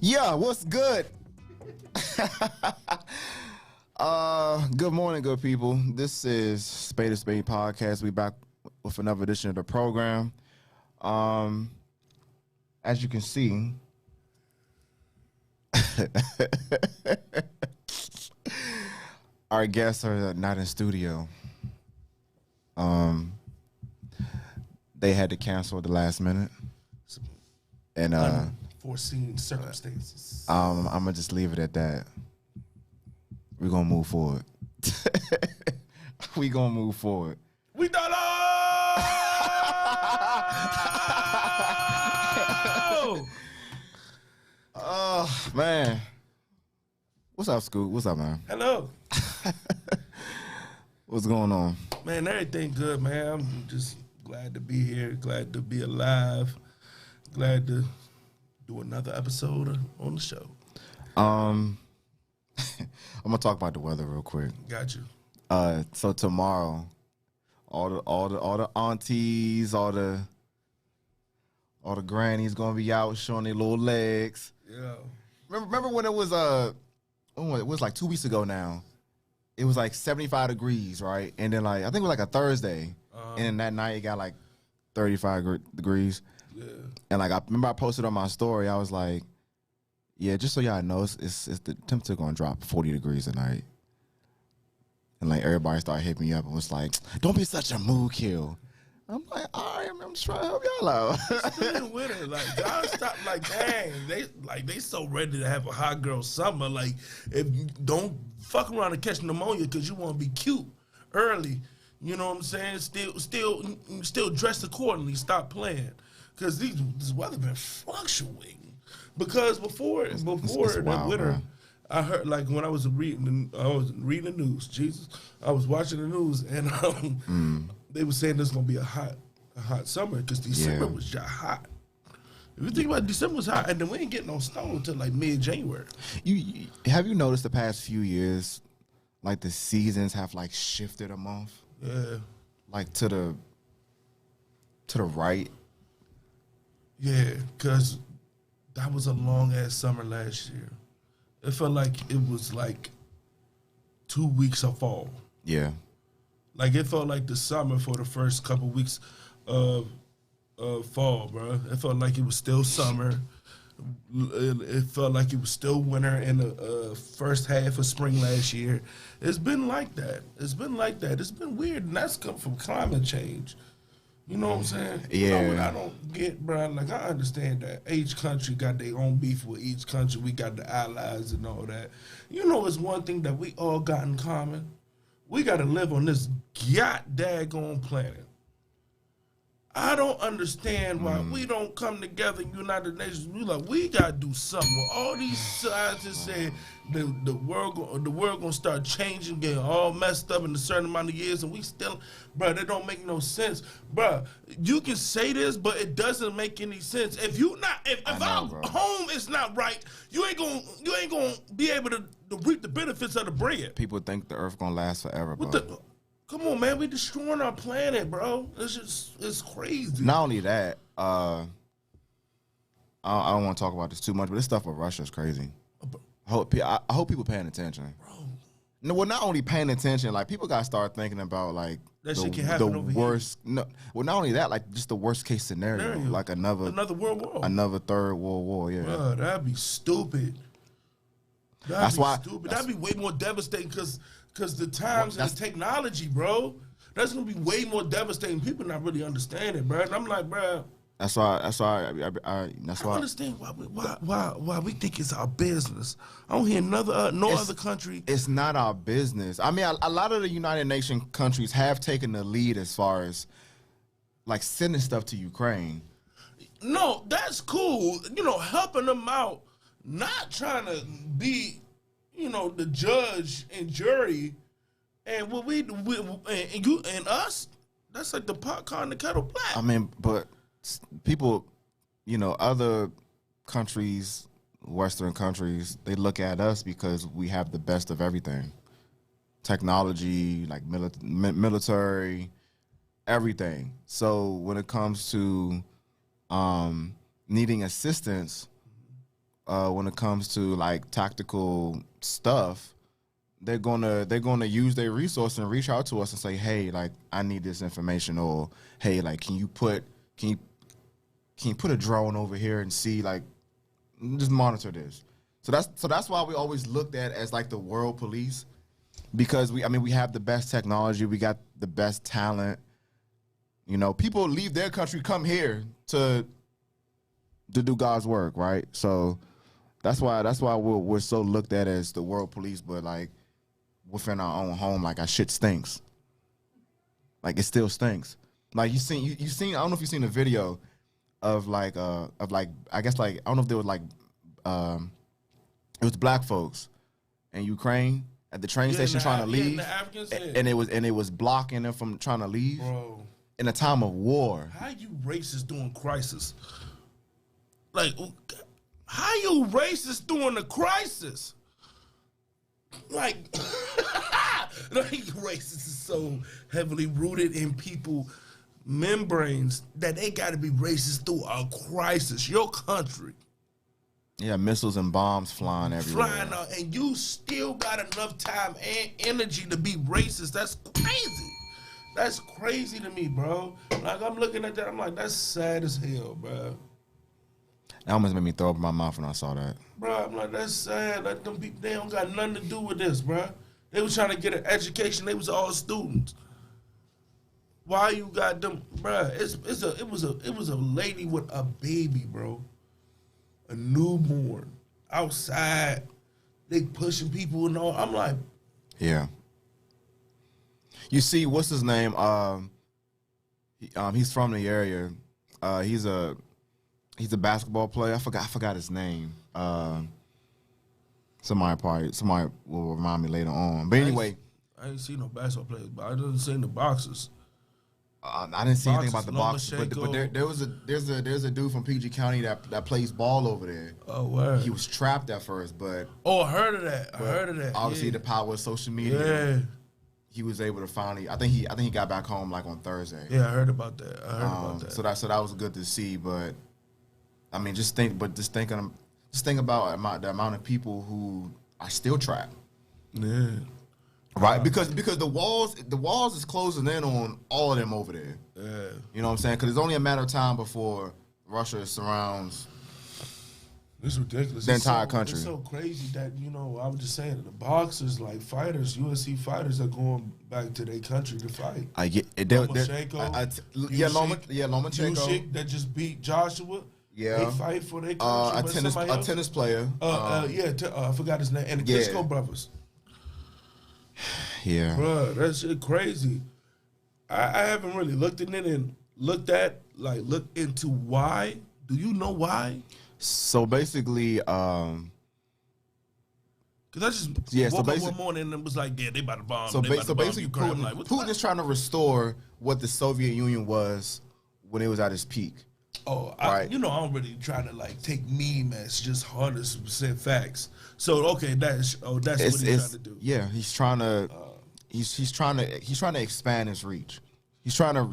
Yeah, what's good? Good morning, good people. This is Spade podcast. We back with another edition of the program. As you can see, our guests are not in studio. They had to cancel at the last minute, and unforeseen circumstances. I'm gonna just leave it at that. We're gonna move forward. We done Oh man. What's up, Scoot? What's up, man? Hello. What's going on? Man, everything good, man. I'm just glad to be here, glad to be alive, glad to do another episode on the show. I'm gonna talk about the weather real quick. Got you. So tomorrow, all the aunties, all the grannies gonna be out showing their little legs. Yeah. Remember when it was it was like 2 weeks ago now. It was like 75 degrees, right? And then like I think it was like a Thursday, and then that night it got like 35 degrees. Yeah. And like I remember I posted on my story, I was like, yeah, just so y'all know, it's the temperature gonna drop 40 degrees tonight. And like everybody started hitting me up and was like, don't be such a mood kill. I'm like, all right, I'm just trying to help y'all out. Still in winter, like y'all stop, like dang, they so ready to have a hot girl summer. Like if you don't fuck around and catch pneumonia because you want to be cute early, you know what I'm saying? Still dress accordingly. Stop playing, because this weather been fluctuating. Because before it's the wild, winter, man. I heard, like when I was reading the news. Jesus, I was watching the news and they were saying there's gonna be a hot summer because December was just hot. If you think about it, December was hot, and then we ain't getting no snow until like mid-January. You have you noticed the past few years, like the seasons have like shifted a month? Yeah. Like to the right. Yeah, because that was a long-ass summer last year. It felt like it was like 2 weeks of fall. Yeah. Like it felt like the summer for the first couple weeks of fall, bro. It felt like it was still summer. It felt like it was still winter in the first half of spring last year. It's been like that. It's been weird, and that's come from climate change. You know what I'm saying? Yeah. You know what I don't get, bro? Like, I understand that each country got their own beef with each country. We got the allies and all that. You know, it's one thing that we all got in common. We got to live on this daggone planet. I don't understand why we don't come together in United Nations. We got to do something. All these scientists say the world gonna start changing, getting all messed up in a certain amount of years, and we still, bro, that don't make no sense, bro. You can say this, but it doesn't make any sense. If our home is not right, you ain't gonna be able to reap the benefits of the bread. People think the earth gonna last forever, bro. Come on, man. We destroying our planet, bro. It's crazy. Not only that, I don't want to talk about this too much, but this stuff with Russia is crazy. I hope people paying attention. Bro. No, well, not only paying attention, like people gotta start thinking about like that shit can happen over worst. Here. No, well, not only that, like just the worst case scenario, like another world war, another third world war. Yeah, bro, that'd be stupid. That'd be way more devastating because the times and the technology, bro. That's gonna be way more devastating. People not really understanding, bro. And I'm like, bro. That's why. I understand why we think it's our business. I don't hear other country. It's not our business. I mean, a lot of the United Nations countries have taken the lead as far as like sending stuff to Ukraine. No, that's cool. You know, helping them out, not trying to be, you know, the judge and jury. And what we and you and us, that's like the pot calling the kettle black. I mean, but people, you know, other countries, Western countries, they look at us because we have the best of everything. Technology, like military, everything. So when it comes to needing assistance when it comes to like tactical stuff, they're gonna use their resource and reach out to us and say, hey, like I need this information, or hey, like can you put a drone over here and see, like, just monitor this. So that's why we always looked at as like the world police, because we have the best technology, we got the best talent. You know, people leave their country, come here to do God's work, right? So that's why we're so looked at as the world police, but like within our own home, like our shit stinks. Like it still stinks. Like you seen I don't know if you've seen a video of I guess like I don't know if there was like it was black folks in Ukraine at the train station trying to leave, and it was blocking them from trying to leave. Bro, in a time of war. How you racist during crisis? Like, how you racist during the crisis? Like, racist is so heavily rooted in people membranes that they got to be racist through a crisis. Your country. Yeah, missiles and bombs flying everywhere. Flying out, and you still got enough time and energy to be racist. That's crazy. That's crazy to me, bro. Like, I'm looking at that, I'm like, that's sad as hell, bro. That almost made me throw up in my mouth when I saw that. Bro, I'm like, that's sad. Like, them people, they don't got nothing to do with this, bro. They was trying to get an education. They was all students. Why you got them, bro? It was a lady with a baby, bro. A newborn outside. They pushing people and all. I'm like, yeah. You see, what's his name? He's from the area. He's a basketball player. I forgot his name. Somebody will remind me later on. But anyway, I ain't seen no basketball players, but I didn't see the boxers. I didn't see anything about the boxers, but there's a dude from PG County that plays ball over there. Oh, word. He was trapped at first, but I heard of that. Obviously, yeah. the power of social media. Yeah. He was able to finally. I think he got back home like on Thursday. Yeah, I heard about that. So that was good to see. But I mean, just think about the amount of people who are still trapped. Yeah. Right, because the walls is closing in on all of them over there. Yeah. You know what I'm saying? Because it's only a matter of time before Russia surrounds. It's ridiculous. The entire country. It's so crazy that, I was just saying, the boxers, like fighters, UFC fighters are going back to their country to fight. Lomachenko. Usyk that just beat Joshua. Yeah. They fight for their country. A tennis player. I forgot his name. And the Klitschko brothers. Yeah. Bruh, that shit crazy. I haven't really looked into why. Do you know why? So basically, because I just woke up one morning and was like, yeah, they about to bomb. So basically, Ukraine. Putin is trying to restore what the Soviet Union was when it was at its peak. Oh, right. I don't really try to take meme as just 100% facts. So okay, that's what he's trying to do. Yeah, he's trying to he's trying to expand his reach. He's trying to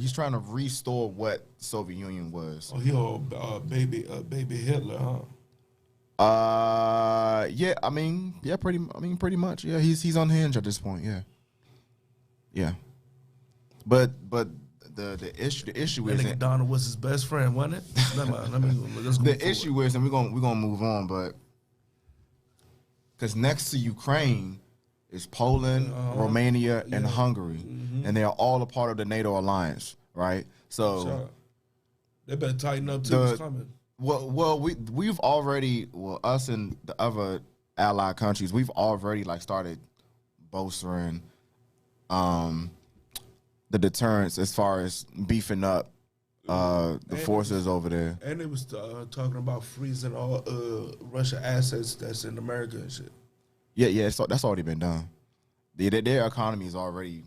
restore what the Soviet Union was. Oh, he all baby Hitler, huh? Pretty much. Yeah, he's unhinged at this point. Yeah. But the issue is that Donald was his best friend, wasn't it? Let's go the issue is, and we're gonna move on, but because next to Ukraine is Poland, Romania, and Hungary, and they are all a part of the NATO alliance, right? So they better tighten up too. What's coming? Well, we've already, us and the other allied countries, we've already started bolstering the deterrence as far as beefing up the forces over there. And they was talking about freezing all Russia assets that's in America and shit. Yeah, so that's already been done. Their economy is already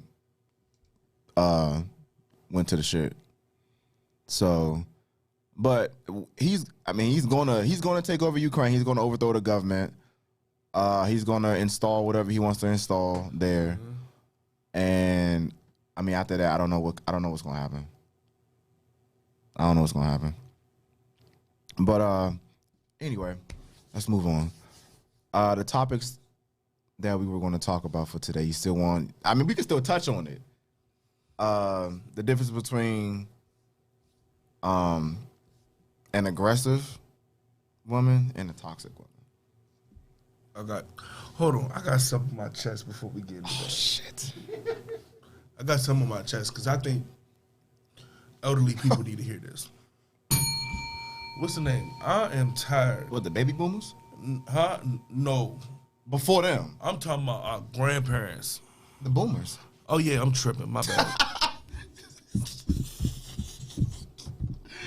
went to the shit. So, but he's gonna take over Ukraine. He's gonna overthrow the government. He's gonna install whatever he wants to install there, and after that, I don't know what's gonna happen. I don't know what's gonna happen. But anyway, let's move on. The topics that we were going to talk about for today, you still want? I mean, we can still touch on it. The difference between an aggressive woman and a toxic woman. Hold on. I got something on my chest before we get into that. Shit. I got something on my chest because I think elderly people need to hear this. What's the name? I am tired. What, the baby boomers? Huh? No. Before them. I'm talking about our grandparents. The boomers. Oh, yeah, I'm tripping. My bad.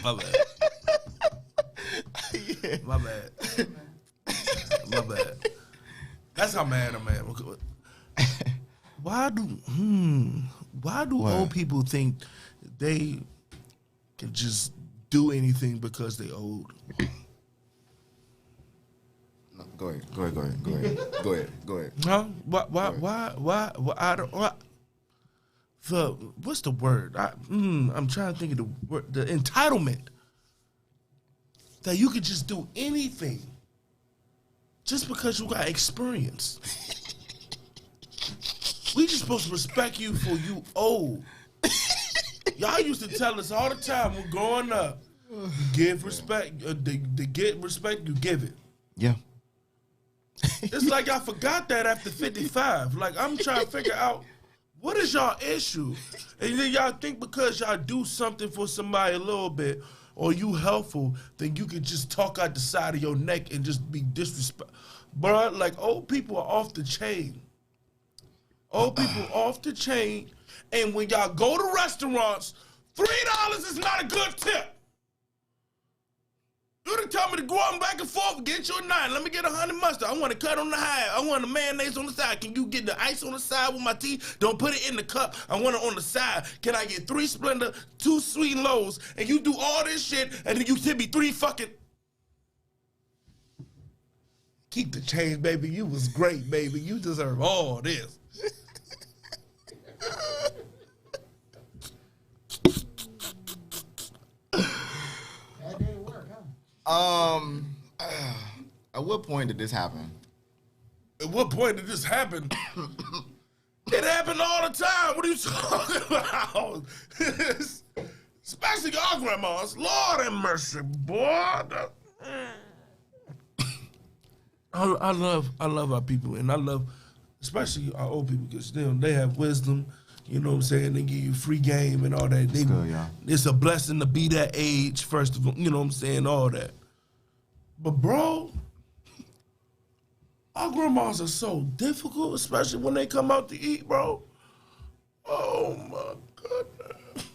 My bad. Yeah. My bad. My bad. That's how mad I'm at. Why do What? old people think they can just do anything because they old? No, go ahead. Huh? Why? I don't. What's the word? I'm trying to think of the word. The entitlement that you could just do anything just because you got experience. We just supposed to respect you for you old. Y'all used to tell us all the time when growing up, you give respect. To get respect, you give it. Yeah. It's like I forgot that after 55. Like, I'm trying to figure out, what is y'all issue? And then y'all think because y'all do something for somebody a little bit, or you helpful, then you can just talk out the side of your neck and just be disrespectful. Bruh, like, old people are off the chain. Old people off the chain. And when y'all go to restaurants, $3 is not a good tip. You done tell me to go out and back and forth, get you a 9. Let me get a honey mustard. I want to cut on the high. I want the mayonnaise on the side. Can you get the ice on the side with my tea? Don't put it in the cup. I want it on the side. Can I get 3 Splenda, 2 Sweet and Lows, and you do all this shit, and then you tip me 3 fucking... Keep the change, baby. You was great, baby. You deserve all this. That didn't work, huh? At what point did this happen? At what point did this happen? It happened all the time. What are you talking about? Especially our grandmas. Lord have mercy, boy. I love our people, and I love especially our old people because they have wisdom. You know what I'm saying? They give you free game and all that. Good, yeah. It's a blessing to be that age, first of all. You know what I'm saying? All that. But, bro, our grandmas are so difficult, especially when they come out to eat, bro. Oh, my goodness.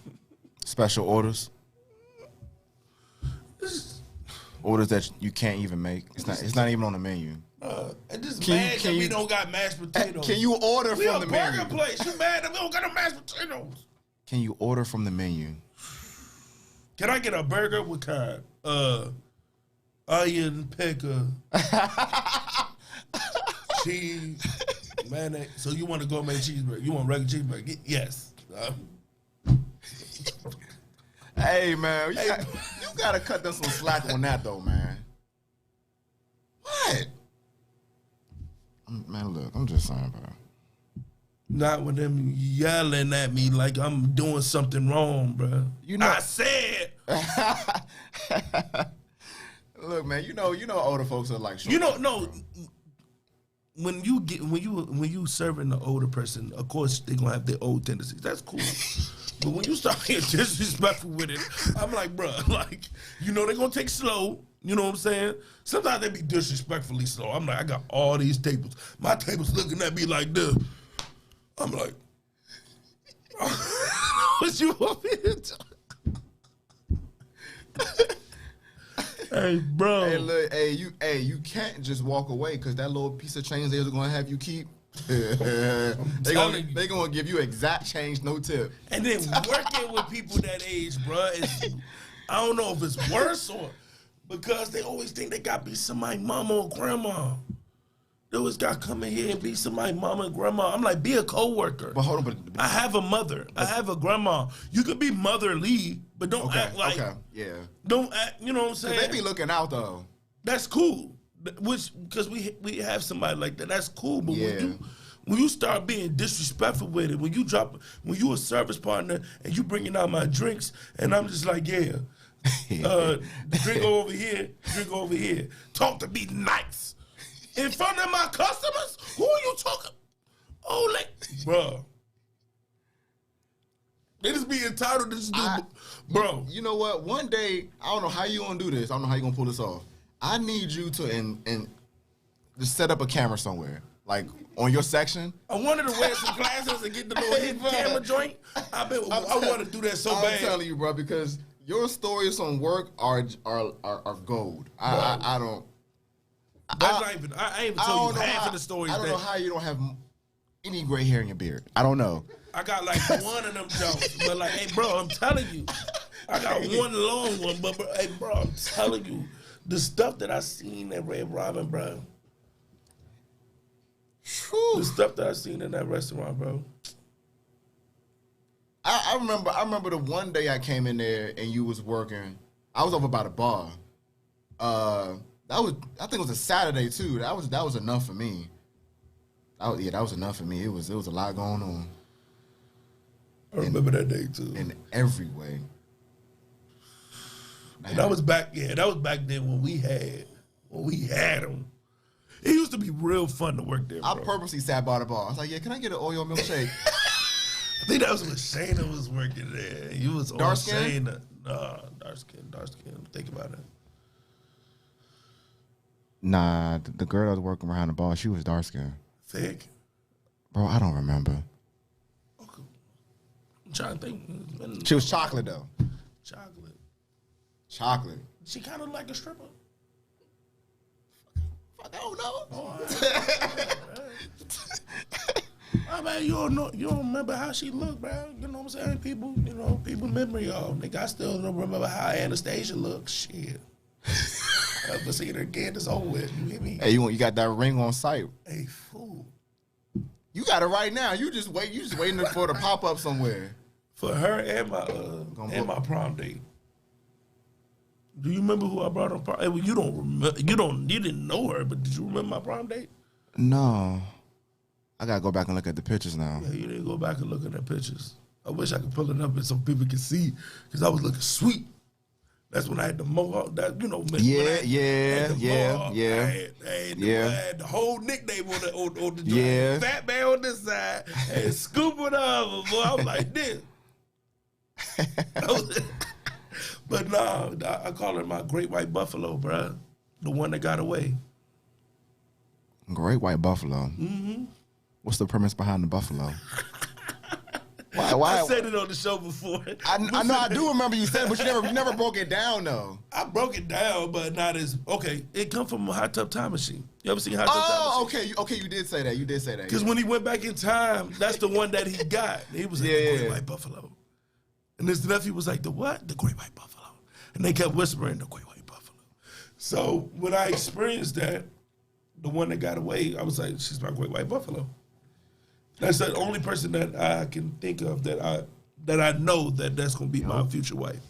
Special orders? Orders that you can't even make. It's not even on the menu. And just mad that we don't got mashed potatoes. Can you order we from the menu? We a burger place. You mad that we don't got no mashed potatoes? Can you order from the menu? Can I get a burger with kind? Onion, pickle, cheese, mayonnaise. So you want a gourmet cheeseburger? You want a regular cheeseburger? Yes. Hey, man, you gotta cut them some slack on that, though, man. What? Man, look, I'm just saying, bro. Not with them yelling at me like I'm doing something wrong, bro. You know, I said. Look, man, you know, older folks are like. No. When you serving the older person, of course they gonna have their old tendencies. That's cool. But when you start being disrespectful with it, I'm like, bro, like, they gonna take slow. You know what I'm saying? Sometimes they be disrespectfully slow. I'm like, I got all these tables. My table's looking at me like this. I'm like, what you want me to do? Hey, bro. Hey, look, you can't just walk away because that little piece of change they're gonna have you keep. They gonna give you exact change, no tip. And then working with people that age, bro, I don't know if it's worse or because they always think they gotta be somebody's mama or grandma. They always gotta come in here and be somebody's mama and grandma. I'm like, be a co-worker. But hold on, I have a mother. I have a grandma. You could be motherly, but don't act like. Okay, yeah. Don't act. You know what I'm saying? They be looking out though. That's cool. Which because we have somebody like that, that's cool. But Yeah. when you start being disrespectful with it, when you a service partner and you bringing out my drinks, and I'm just like, yeah, drink over here, talk to me nice in front of my customers. Who are you talking? Oh, bro. They just be entitled to just do, bro. You know what? One day, I don't know how you gonna do this. I don't know how you gonna pull this off. I need you to and just set up a camera somewhere, like on your section. I wanted to wear some glasses and get the little hidden camera joint. I want to do that so bad. I'm telling you, bro, because your stories on work are gold. I don't. I ain't even tell you half of the stories. I don't know how you don't have any gray hair in your beard. I don't know. I got like one of them jokes, but like, hey, bro, I'm telling you, I got one long one, but hey, bro, I'm telling you, the stuff that I seen at Red Robin, bro. Whew. The stuff that I seen in that restaurant, bro. I remember the one day I came in there and you was working. I was over by the bar. I think it was a Saturday too. That was enough for me. That was enough for me. It was a lot going on. I remember that day too. In every way. And that was back then when we had them. It used to be real fun to work there, bro. I purposely sat by the bar. I was like, yeah, can I get an Oreo milkshake? I think that was when Shayna was working there. You was dark skin? Shayna. Nah, dark skin. Think about it. Nah, the girl that was working behind the bar, she was dark skinned. Thick? Bro, I don't remember. Okay. I'm trying to think. She was chocolate though. Chocolate. She kind of like a stripper. I don't know. Oh, I mean, you don't remember how she looked, bro. You know what I'm saying? People memory of. Nigga, I still don't remember how Anastasia looked. Shit. I've never seen her again. It's over with. You hear me? Hey, you got that ring on site. Hey, fool. You got it right now. You just waiting for it to pop up somewhere. For her and my prom date. Do you remember who I brought on prom? Well, you don't remember. You didn't know her, but did you remember my prom date? No. I gotta go back and look at the pictures now. Yeah, you didn't go back and look at the pictures. I wish I could pull it up and so people can see, because I was looking sweet. That's when I had the mohawk. That I had the whole nickname on the joint. Yeah. Fat man on this side and scoop it up. Boy, I was like this. But nah, I call her my great white buffalo, bro. The one that got away. Great white buffalo. Mm-hmm. What's the premise behind the buffalo? Why? I said it on the show before. I know I do remember you said it, but you never broke it down though. I broke it down, but not as okay. It come from a Hot Tub Time Machine. You ever seen Hot Tub Time Machine? Okay. You did say that. Because when he went back in time, that's the one that he got. He was like the Great White Buffalo, and his nephew was like the what? The Great White Buffalo, and they kept whispering the Great White Buffalo. So when I experienced that, the one that got away, I was like, she's my Great White Buffalo. That's the only person that I can think of that I know that's gonna be my future wife.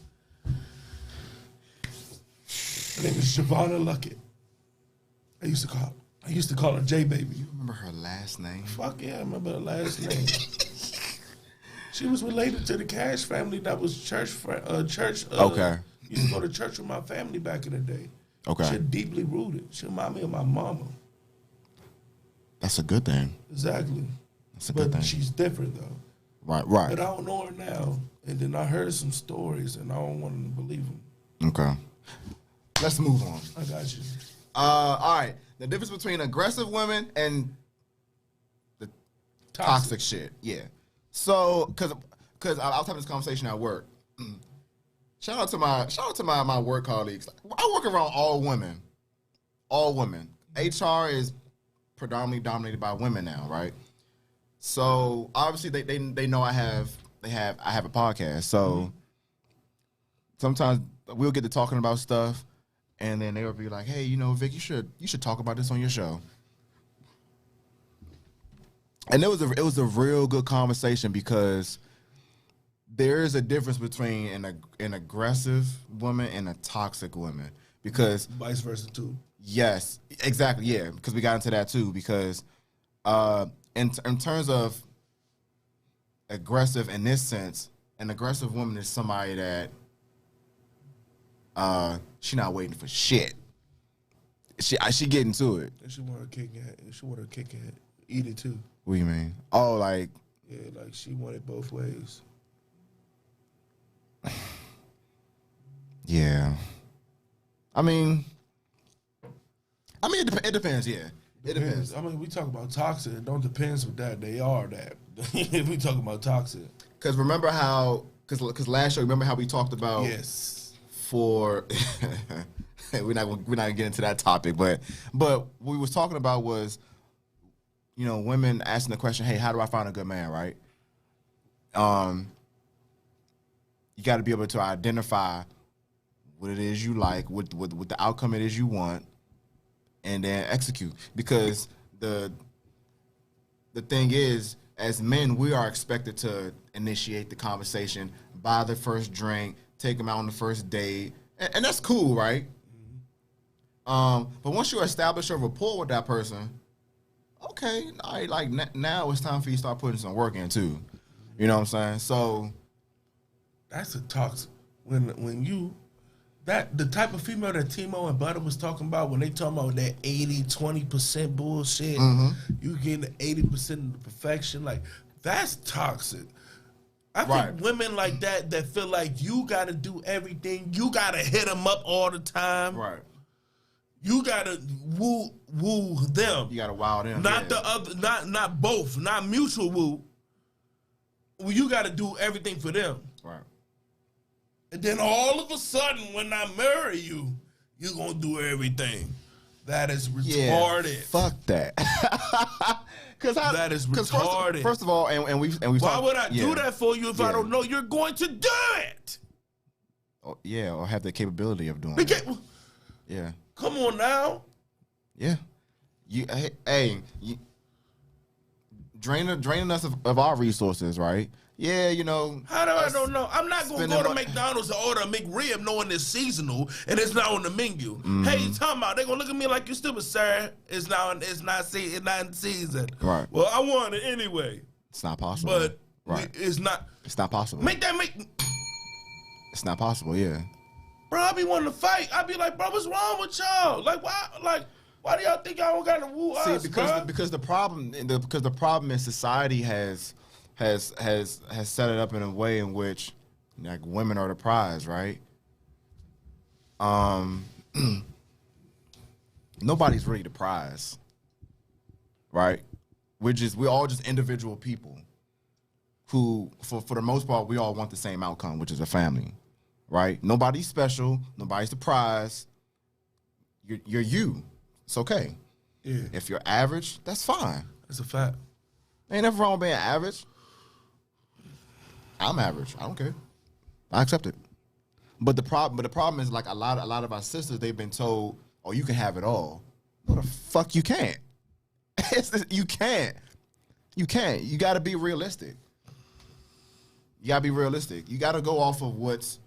Her name is Shavonna Luckett. I used to call her J Baby. You remember her last name? Fuck yeah, I remember her last name. She was related to the Cash family. That was church. Okay. Used to go to church with my family back in the day. Okay. She's deeply rooted. She remind me of my mama. That's a good thing. Exactly. That's a good thing. She's different though. Right. But I don't know her now. And then I heard some stories, and I don't want to believe them. Okay. Let's move on. I got you. All right. The difference between aggressive women and the toxic shit. Yeah. So, because I was having this conversation at work. Shout out to my work colleagues. I work around all women. All women. HR is predominantly dominated by women now, right? So obviously they know I have a podcast. So sometimes we'll get to talking about stuff, and then they'll be like, "Hey, Vic, you should talk about this on your show." And it was a real good conversation, because there is a difference between an aggressive woman and a toxic woman. Because vice versa too. Yes, exactly. Yeah, because we got into that too. Because in terms of aggressive in this sense, an aggressive woman is somebody that she not waiting for shit. She getting to it. And she want her cake and she want her cake and eat it too. What do you mean? Oh, like Yeah, like she want it both ways. yeah. I mean, it depends. Yeah, it depends. I mean, we talk about toxic. It don't depends with that. They are that. If we talk about toxic. Because remember how? Because last show, remember how we talked about? Yes. For we're not gonna get into that topic, but what we was talking about was, women asking the question, hey, how do I find a good man, right? You got to be able to identify what it is you like, what the outcome it is you want, and then execute. Because the thing is, as men, we are expected to initiate the conversation, buy the first drink, take them out on the first date, and that's cool, right? But once you establish a rapport with that person, okay, now it's time for you to start putting some work in too. You know what I'm saying? So that's a toxic. When you the type of female that Timo and Butter was talking about when they talking about that 80-20% bullshit, you getting 80% of the perfection, like that's toxic. I think women like that feel like you got to do everything. You got to hit them up all the time. Right. You got to woo them. You got to wow them. Not the other. Not both. Not mutual woo. Well, you got to do everything for them. Right. And then all of a sudden, when I marry you, you're gonna do everything. That is retarded. Yeah, fuck that. That is retarded. First of all, and we. Why would I do that for you if I don't know you're going to do it? Oh, yeah, or have the capability of doing it. Yeah. Come on now. Yeah. Draining us of our resources, right? Yeah, How do I don't know? I'm not gonna go to McDonald's and order a McRib knowing it's seasonal and it's not on the menu. Hey, you talking about? They gonna look at me like you stupid, sir. It's not in season. Right. Well, I want it anyway. It's not possible. But it's not. It's not possible. It's not possible. Yeah. Bro, I be wanting to fight. I be like, bro, what's wrong with y'all? Like, why? Like, why do y'all think y'all don't got to woo us? Because the problem in society has set it up in a way in which like women are the prize, right? Nobody's really the prize, right? We're all just individual people who, for the most part, we all want the same outcome, which is a family, right? Nobody's special. Nobody's the prize. You're you. It's okay. Yeah. If you're average, that's fine. That's a fact. Ain't nothing wrong with being average. I'm average. I don't care. I accept it. But the problem is like a lot of our sisters, they've been told, oh, you can have it all. No, the fuck you can't. You can't. You can't. You got to be realistic. You got to be realistic. You got to go off of what's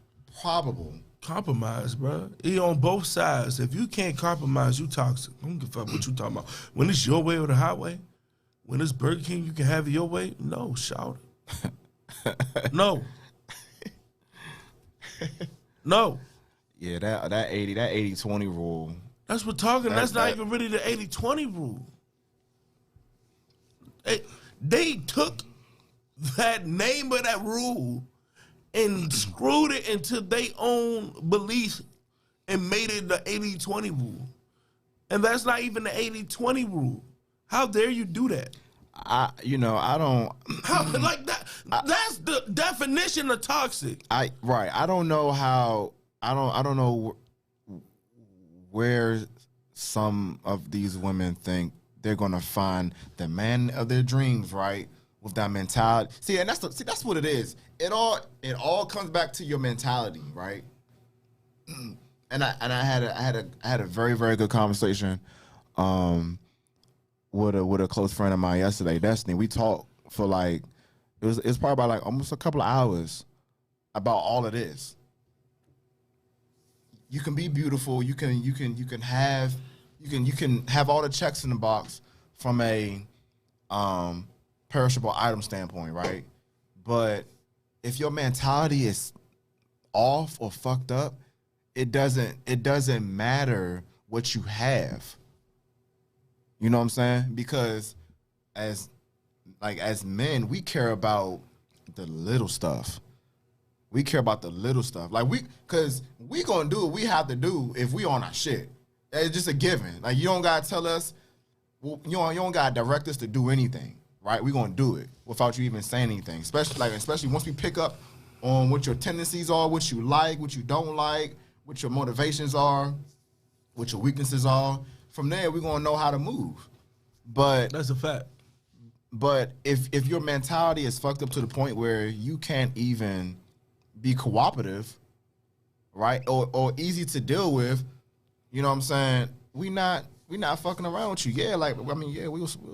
probable. Compromise, bro. It on both sides. If you can't compromise, you toxic. I don't give a fuck what you talking about. When it's your way or the highway, when it's Burger King, you can have it your way. No, shout it. No. No. Yeah, that 80-20 rule. That's what talking. That's not even really the 80-20 rule. They took that name of that rule and screwed it into their own belief and made it the 80-20 rule. And that's not even the 80-20 rule. How dare you do that? I don't. How like that? That's the definition of toxic. I don't know how. I don't know where some of these women think they're gonna find the man of their dreams, right? With that mentality. See, and that's what it is. It all comes back to your mentality, right? And I had a very, very good conversation with a close friend of mine yesterday, Destiny. We talked for like it was probably about like almost a couple of hours about all of this. You can be beautiful. You can have you can have all the checks in the box from a perishable item standpoint, right? But if your mentality is off or fucked up, it doesn't matter what you have. You know what I'm saying? Because as men, we care about the little stuff. We care about the little stuff. Like cause we gonna do what we have to do if we on our shit. It's just a given. Like you don't gotta tell us, well, you don't gotta direct us to do anything, right? We gonna do it without you even saying anything. Especially once we pick up on what your tendencies are, what you like, what you don't like, what your motivations are, what your weaknesses are. From there, we're gonna know how to move. But that's a fact. But if your mentality is fucked up to the point where you can't even be cooperative, right, or easy to deal with, you know what I'm saying? We not fucking around with you. Yeah, like I mean, yeah, we'll sleep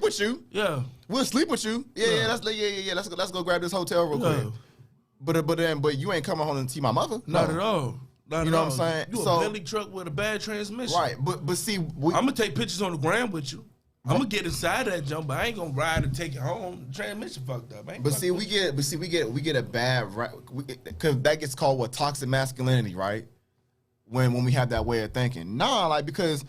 with you. Yeah, we'll sleep with you. Yeah. Let's go grab this hotel real quick. But you ain't coming home and see my mother. No. Not at all. You know what I'm saying? You a Bentley truck with a bad transmission. Right, but see, I'm gonna take pictures on the ground with you. I'm gonna get inside that jump, but I ain't gonna ride and take it home. The transmission fucked up. We get a bad, because that gets called what, toxic masculinity, right? When we have that way of thinking, because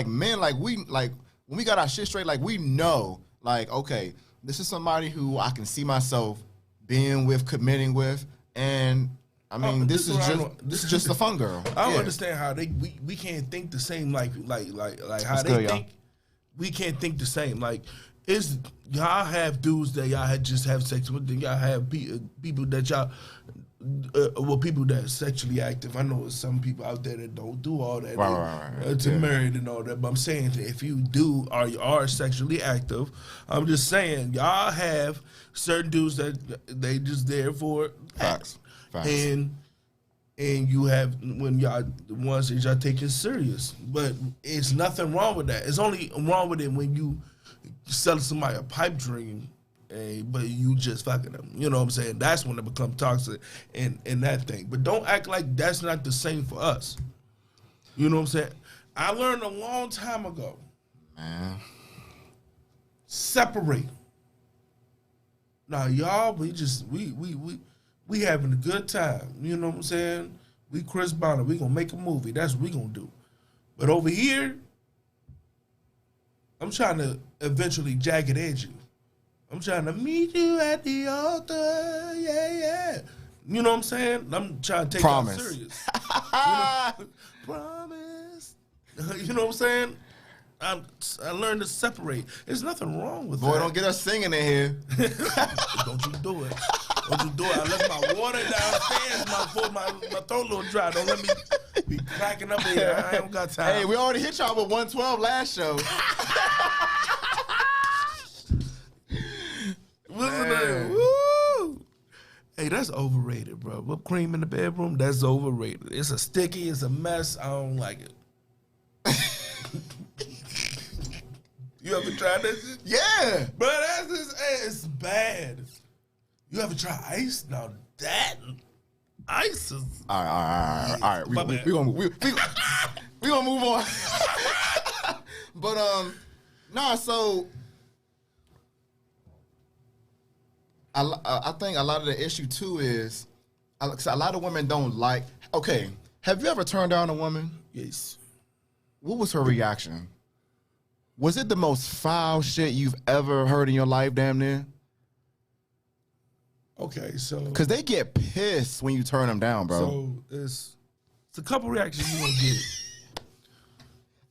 men, when we got our shit straight, like we know, like okay, this is somebody who I can see myself being with, committing with, and I mean this is just a fun girl. I don't understand how we can't think the same like how they think. We can't think the same. Like, y'all have dudes that y'all just have sex with, then y'all have people that y'all, people that are sexually active. I know there's some people out there that don't do all that. Right. To married and all that. But I'm saying that if you do or you are sexually active, I'm just saying y'all have certain dudes that they just there for facts. And you have when y'all the ones that y'all take it serious, but it's nothing wrong with that. It's only wrong with it when you selling somebody a pipe dream, but you just fucking them. You know what I'm saying? That's when it becomes toxic and that thing. But don't act like that's not the same for us. You know what I'm saying? I learned a long time ago. Man, separate. Now y'all, we having a good time. You know what I'm saying? We Chris Bonner. We gonna make a movie. That's what we gonna do. But over here, I'm trying to eventually jagged edge you. I'm trying to meet you at the altar. Yeah. You know what I'm saying? I'm trying to take it serious. Promise. You know what I'm saying? I learned to separate. There's nothing wrong with that. Boy, don't get us singing in here. Don't you do it. Don't you do it. I left my water downstairs. My throat a little dry. Don't let me be cracking up here. I ain't got time. Hey, we already hit y'all with 112 last show. Listen to that. Woo! Hey, that's overrated, bro. Whipped cream in the bedroom, that's overrated. It's a sticky, it's a mess. I don't like it. You ever tried that shit? Yeah. But it's bad. You ever try ice? Now that ice is... All right. We gonna move on. But, so... I think a lot of the issue, too, is... a lot of women don't like... Okay, have you ever turned down a woman? Yes. What was her reaction? Was it the most foul shit you've ever heard in your life, damn near? Okay, so... Because they get pissed when you turn them down, bro. So, it's a couple reactions you want to get.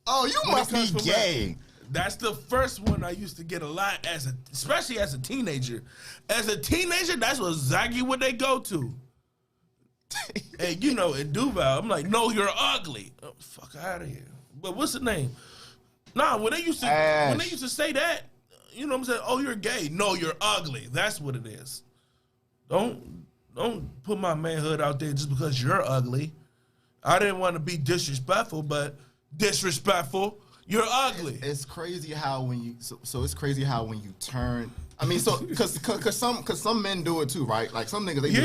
Oh, you must be gay. That's the first one I used to get a lot, especially as a teenager. As a teenager, that's exactly what they go to. And, in Duval, I'm like, no, you're ugly. Oh, fuck out of here. But what's the name? Nah, when they used to say that, you know what I'm saying? Oh, you're gay. No, you're ugly. That's what it is. Don't put my manhood out there just because you're ugly. I didn't want to be disrespectful, but disrespectful. You're ugly. It's crazy how when you it's crazy how when you turn. I mean, so because some men do it too, right? Like some niggas they be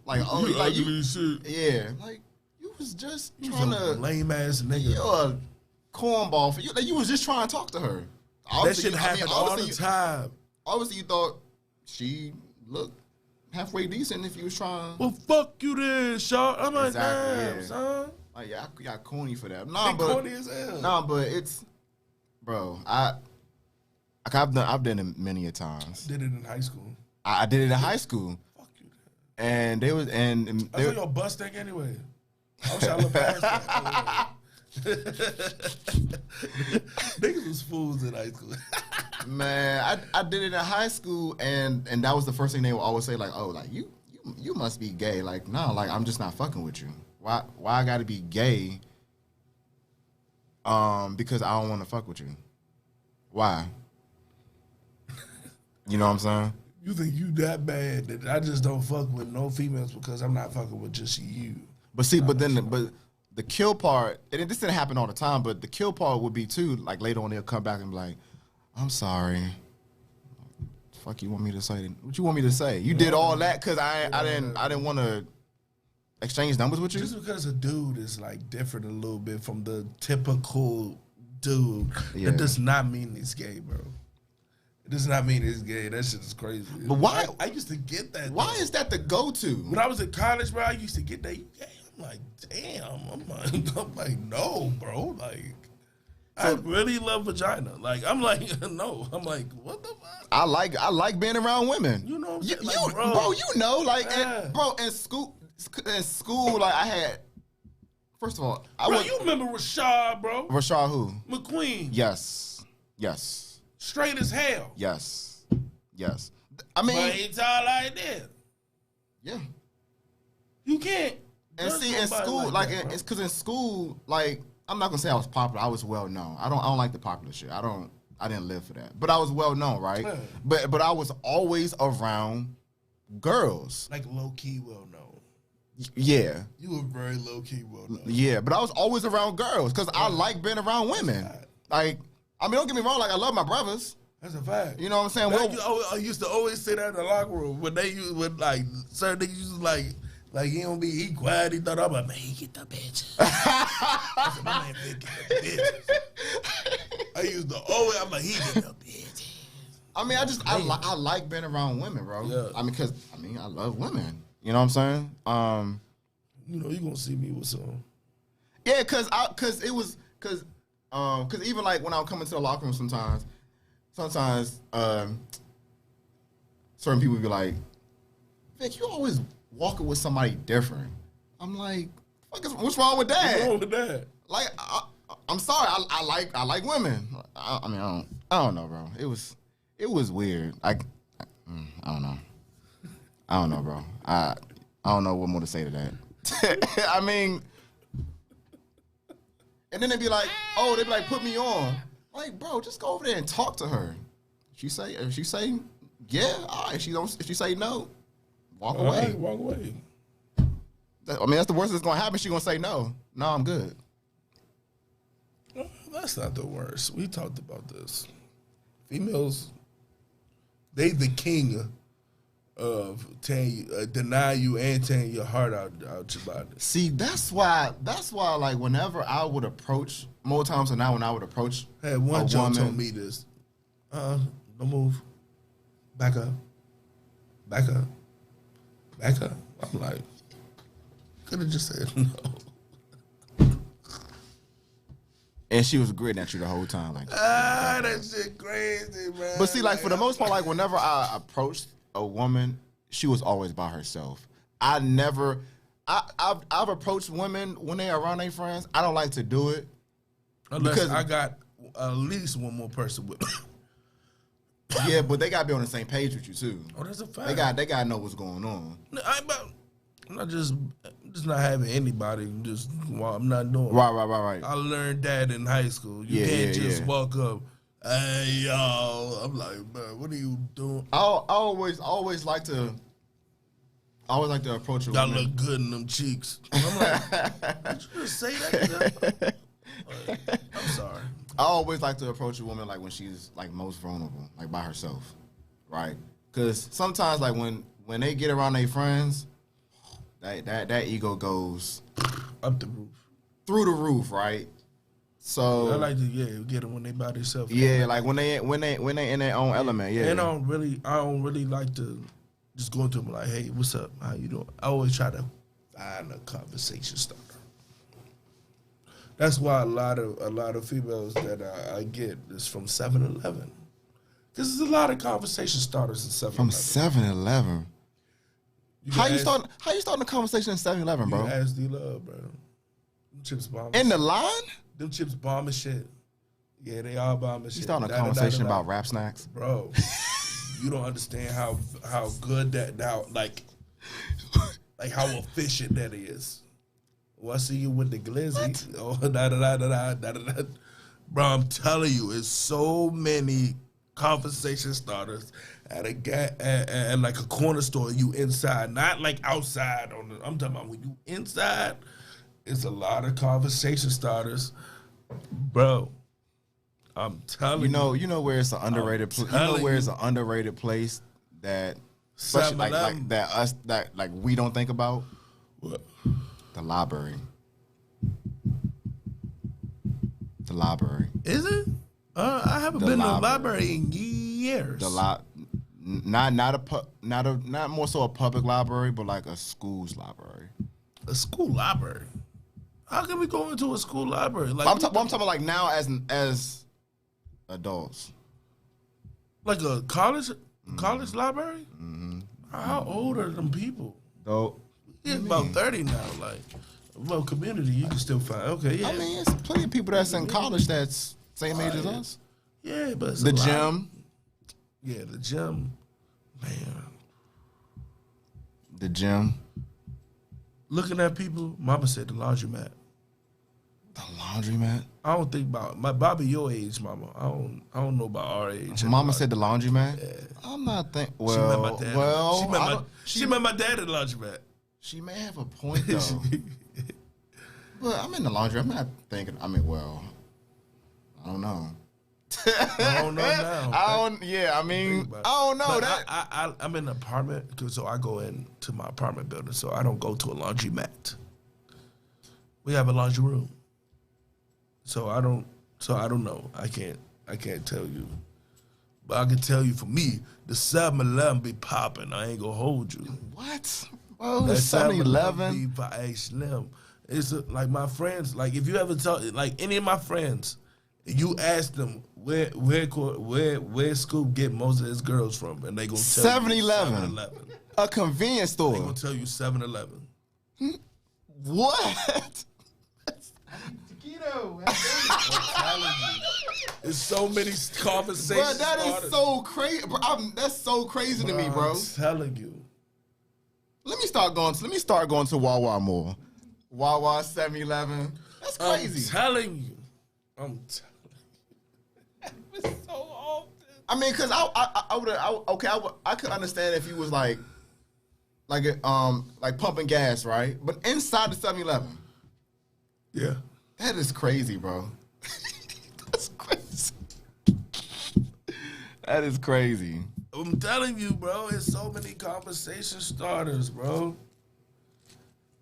like oh you like ugly you shit. Yeah, like you was just You trying to lame ass nigga. You're a cornball for you. Like, you was just trying to talk to her. That shit happened all the time. Obviously, you thought she looked halfway decent if you was trying. Well, fuck you then, Shaw. I'm like, damn, son. Like, yeah, I got corny for that. Corny as hell. Nah, but it's, bro. I've done it many a times. Did it in high school. I did it in high school. Fuck you. And they was and I saw your bus thing anyway. I wish I looked past that. Niggas was fools in high school. Man, I did it in high school, and that was the first thing they would always say, like, oh, like you must be gay. Like, no, like I'm just not fucking with you. Why I gotta be gay? Because I don't want to fuck with you. Why? You know what I'm saying? You think you that bad that I just don't fuck with no females because I'm not fucking with just you. But see, but the kill part, and this didn't happen all the time, but the kill part would be too, like later on they'll come back and be like, I'm sorry. Fuck you want me to say? What you want me to say? You did all that because I didn't want to exchange numbers with you? Just because a dude is like different a little bit from the typical dude, that does not mean he's gay, bro. It does not mean he's gay. That shit is crazy. But why? I used to get that. Why is that the go-to? When I was in college, bro, I used to get that. You gay? I'm like, damn. I'm like, no, bro. Like, I really love vagina. Like, I'm like, no. I'm like, what the fuck? I like being around women. You know what I'm saying? Like, bro, you know, like, in school, like, I had. First of all, you remember Rashad, bro? Rashad who? McQueen. Yes. Straight as hell. Yes. I mean, but it's all like that. Yeah. You can't. And see, in school, like, it's because in school, like, I'm not gonna say I was popular. I was well known. I don't like the popular shit. I didn't live for that. But I was well known, right? Yeah. But I was always around girls. Like low key well known. Yeah. You were very low key well known. Yeah, but I was always around girls because I like being around women. Like, I mean, don't get me wrong. Like, I love my brothers. That's a fact. You know what I'm saying? I used to always say that in the locker room when like certain niggas used to like he don't be he quiet. He thought I'm like, man, get the bitch. I said, my man, get the bitch. I used to always, I'm like, he get the bitch. I mean, I like being around women, bro. Yeah. I mean, I love women. You know what I'm saying? You know, you gonna see me with some. Yeah, cause even like when I would come into the locker room sometimes certain people would be like, Vic, you always walking with somebody different. I'm like, what's wrong with that? What's wrong with that? Like, I'm sorry, I like women. I mean, I don't know, bro. It was weird. I don't know. I don't know, bro. I don't know what more to say to that. I mean, and then they'd be like, put me on. Like, bro, just go over there and talk to her. If she say yeah, all right. If she say no, walk away. Right, walk away. I mean, that's the worst that's gonna happen. She gonna say no. No, I'm good. That's not the worst. We talked about this. Females, they the king of deny you and tearing your heart out your body. See, that's why like whenever I would approach, more times than not when I would approach one Joe told me this. Don't move. Back up. I'm like, could have just said no. And she was gritting at you the whole time, like that shit crazy, man. But see, like for the most part, like whenever I approached a woman, she was always by herself. I've approached women when they are around their friends. I don't like to do it unless I got at least one more person with me. Yeah, but they gotta be on the same page with you too. Oh, that's a fact. They gotta know what's going on. I'm not just not having anybody. I'm not doing. Right. I learned that in high school. You can't just walk up. Hey y'all, I'm like, man, what are you doing? I always like to approach a woman. Y'all look good in them cheeks. I'm like, did you just say that? I'm sorry. I always like to approach a woman like when she's like most vulnerable, like by herself, right? Because sometimes like when they get around their friends, that ego goes up the roof. Through the roof, right? So I like to get them when they by themselves. Yeah, like when they in their own element. Yeah, And I don't really like to just go to them like, hey, what's up? How you doing? I always try to find a conversation starter. That's why a lot of females that I get is from 7-Eleven. Because there's a lot of conversation starters in 7-Eleven. From 7-Eleven. How you starting a conversation in 7-Eleven, bro? You ask D-Love, bro. Them chips bomb. In the line? Them chips bomb as shit. Yeah, they all bomb as shit. You starting a conversation about rap snacks? Bro, you don't understand how good that now, like how efficient that is. Well, I see you with the glizzy. Oh, da-da-da-da-da-da-da. Bro, I'm telling you, it's so many conversation starters at like a corner store. You inside, not like outside. I'm talking about when you inside. It's a lot of conversation starters, bro. I'm telling you. You know where it's an underrated. You know where it's an underrated place that, especially like that we don't think about. What? The library. The library. Is it? I haven't been to a library in years. Not more so a public library, but like a school's library. A school library. How can we go into a school library? Like I'm talking about like now as adults. Like a college library? Mm-hmm. How old are them people? Though. Yeah, about 30 now. Like, well, community, you can still find. Okay, yeah. I mean, it's plenty of people that's in college that's same age as us. Yeah, but it's the gym. Yeah, the gym. Man. The gym. Looking at people, mama said the laundromat. The laundromat? I don't think about my Bobby your age, mama. I don't know about our age. Mama said the laundromat? Yeah. I'm not thinking. Well, she met my dad at the laundromat. She may have a point though. But I'm in the laundry. I'm not thinking. I mean, well, I don't know. I don't know now. I don't know. But I'm in an apartment, so I go into my apartment building, so I don't go to a laundromat. We have a laundry room, so I don't know. I can't tell you, but I can tell you for me, the 7-Eleven be popping. I ain't gonna hold you. What? Oh, 7-Eleven. Hey, Slim. It's like my friends. Like if you ever talk, like any of my friends, you ask them where Scoop get most of his girls from, and they gonna tell 7-Eleven. A convenience store. They gonna tell you 7-Eleven. What? Taquito. There's so many conversations. Bro, that is so crazy. That's so crazy to me, bro. I'm telling you. Let me start going to Wawa more. Wawa, 7-Eleven. That's crazy. I'm telling you. It's so often. I mean, cause I could understand if you was like pumping gas, right? But inside the 7-Eleven. Yeah. That is crazy, bro. That's crazy. That is crazy. I'm telling you, bro, it's so many conversation starters, bro.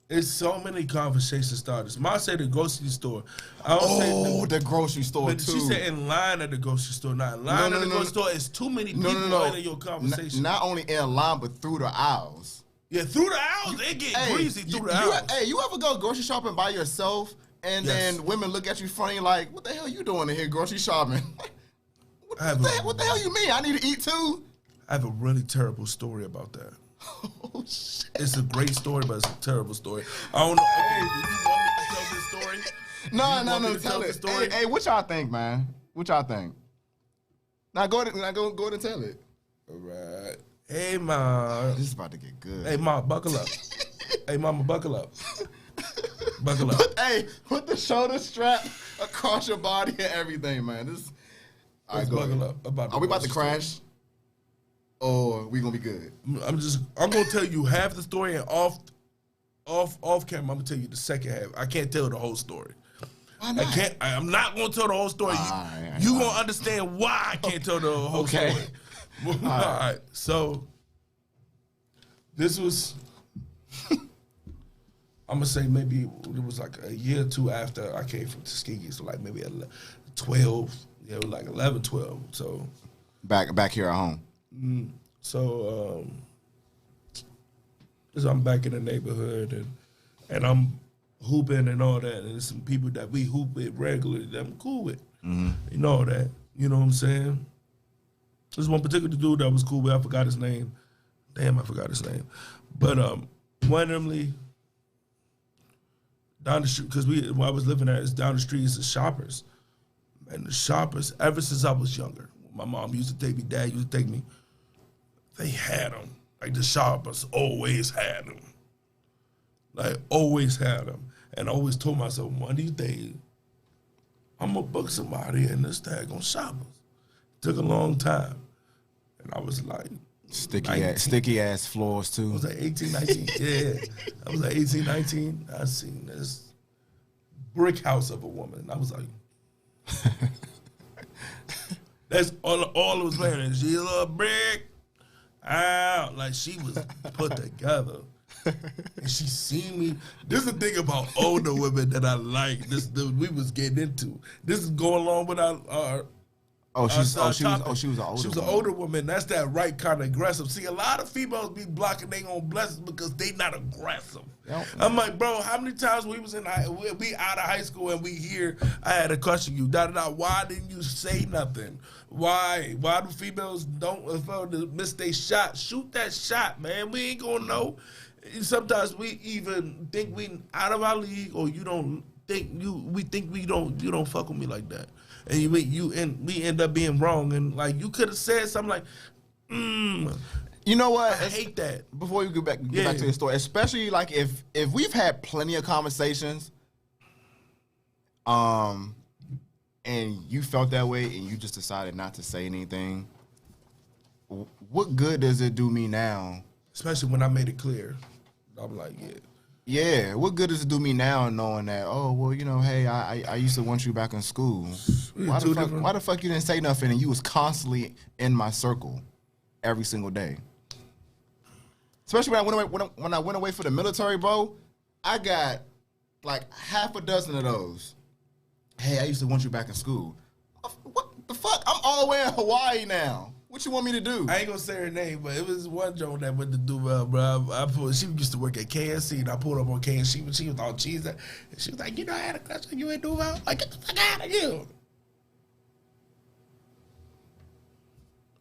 It's so many conversation starters. Ma said the grocery store. I don't say the grocery store, but too. She said in line at the grocery store. Not in line at the grocery store. It's too many people in your conversation. Not only in line, but through the aisles. Yeah, through the aisles. They get greasy through the aisles. You ever go grocery shopping by yourself, and then women look at you funny like, what the hell you doing in here grocery shopping? What the hell you mean? I need to eat, too? I have a really terrible story about that. Oh, shit. It's a great story, but it's a terrible story. I don't know. Okay, do you want me to tell this story? No, tell it. Hey, what y'all think, man? What y'all think? Now go ahead and tell it. All right. Hey, Ma. This is about to get good. Hey, Ma, buckle up. Hey, Mama, buckle up. Buckle up. Put the shoulder strap across your body and everything, man. All right, buckle up. Are we about to crash? Or we gonna be good? I'm gonna tell you half the story, and off camera, I'm gonna tell you the second half. I can't tell the whole story. Why not? I'm not gonna tell the whole story. You gonna understand why I can't tell the whole story. All right. So this was I'm gonna say maybe it was like a year or two after I came from Tuskegee, so like maybe 12, yeah, it was like 11, 12. So back here at home. So I'm back in the neighborhood and I'm hooping and all that, and there's some people that we hoop with regularly that I'm cool with. You know that. You know what I'm saying? There's one particular dude that was cool with. I forgot his name. Damn, I forgot his name. But randomly down the street, because where I was living at is down the street is the Shoppers. And the Shoppers, ever since I was younger, my mom used to take me, dad used to take me, they had them. Like the Shoppers always had them. Like always had them. And I always told myself, one of these days, I'm gonna book somebody in this daggone Shoppers. Took a long time. And I was like, sticky ass floors too. I was like 18, 19. Yeah. I was like 18, 19. I seen this brick house of a woman. I was like, that's all it was playing. She a little brick out. Like she was put together. And she seen me. This is the thing about older women that I like. This we was getting into. This is going along with our she was an older. She was an older woman. That's that right kind of aggressive. See, a lot of females be blocking their own blessings because they not aggressive. Yep. I'm like, bro, how many times we out of high school and we hear I had to question you? Why didn't you say nothing? Why do females don't miss their shot? Shoot that shot, man. We ain't gonna know. Sometimes we even think we out of our league, or you don't think we think you don't fuck with me like that. And we end up being wrong, and like you could have said something like, You know what? I hate that. Before you get back to the story, especially like if we've had plenty of conversations, and you felt that way, and you just decided not to say anything, what good does it do me now? Especially when I made it clear, I'm like, yeah. What good does it do me now knowing that? Oh well, hey, I used to want you back in school. Why the fuck you didn't say nothing? And you was constantly in my circle every single day. Especially when I went away for the military, bro. I got like half a dozen of those. Hey, I used to want you back in school. What the fuck? I'm all the way in Hawaii now. What you want me to do? I ain't gonna say her name, but it was one joke that went to Duval, bro. She used to work at KFC, and I pulled up on KFC when she was all cheesy. And she was like, I had a crush on you in Duval? Like, get the fuck out of here.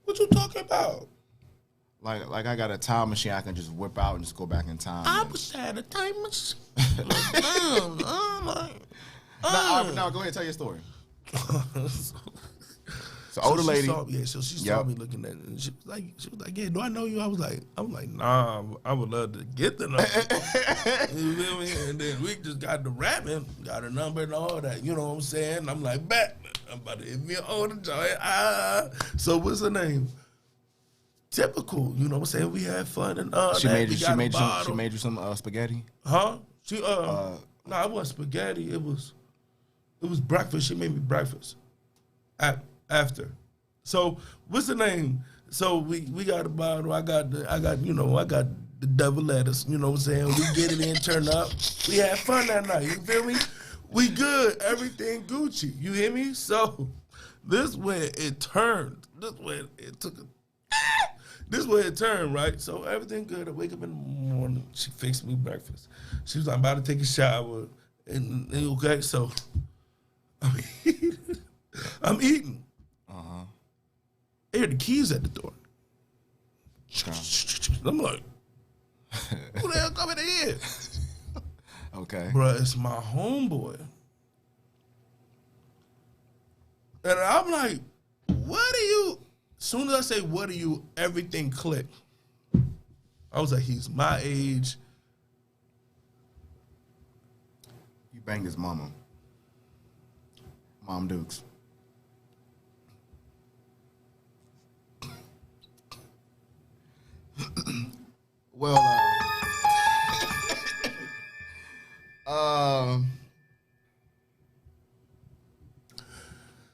What you talking about? Like I got a time machine I can just whip out and just go back in time. I wish I had a time machine. Now go ahead and tell your story. So older lady. She saw me looking at it, and she was like, yeah, do I know you? I was like, nah, I would love to get the number. You feel me? And then we just got the rapping, got a number and all that. You know what I'm saying? I'm like, bet, I'm about to hit me an older joint. So what's her name? Typical, you know what I'm saying? We had fun and she made you some spaghetti? Huh? No, it wasn't spaghetti. It was breakfast. She made me breakfast. After. So what's the name? So we got a bottle. I got the double lettuce, you know what I'm saying? We get it in, turn up. We had fun that night. You feel me? We good. Everything Gucci. You hear me? So this way it turned. This way it turned, right? So everything good. I wake up in the morning. She fixed me breakfast. She was like, I'm about to take a shower. And okay, so I'm eating. I hear the keys at the door. I'm like, who the hell coming in here? Okay. Bruh, it's my homeboy. And I'm like, what are you? As soon as I say, what are you, everything clicked. I was like, he's my age. You banged his mama. Mom Dukes. Well,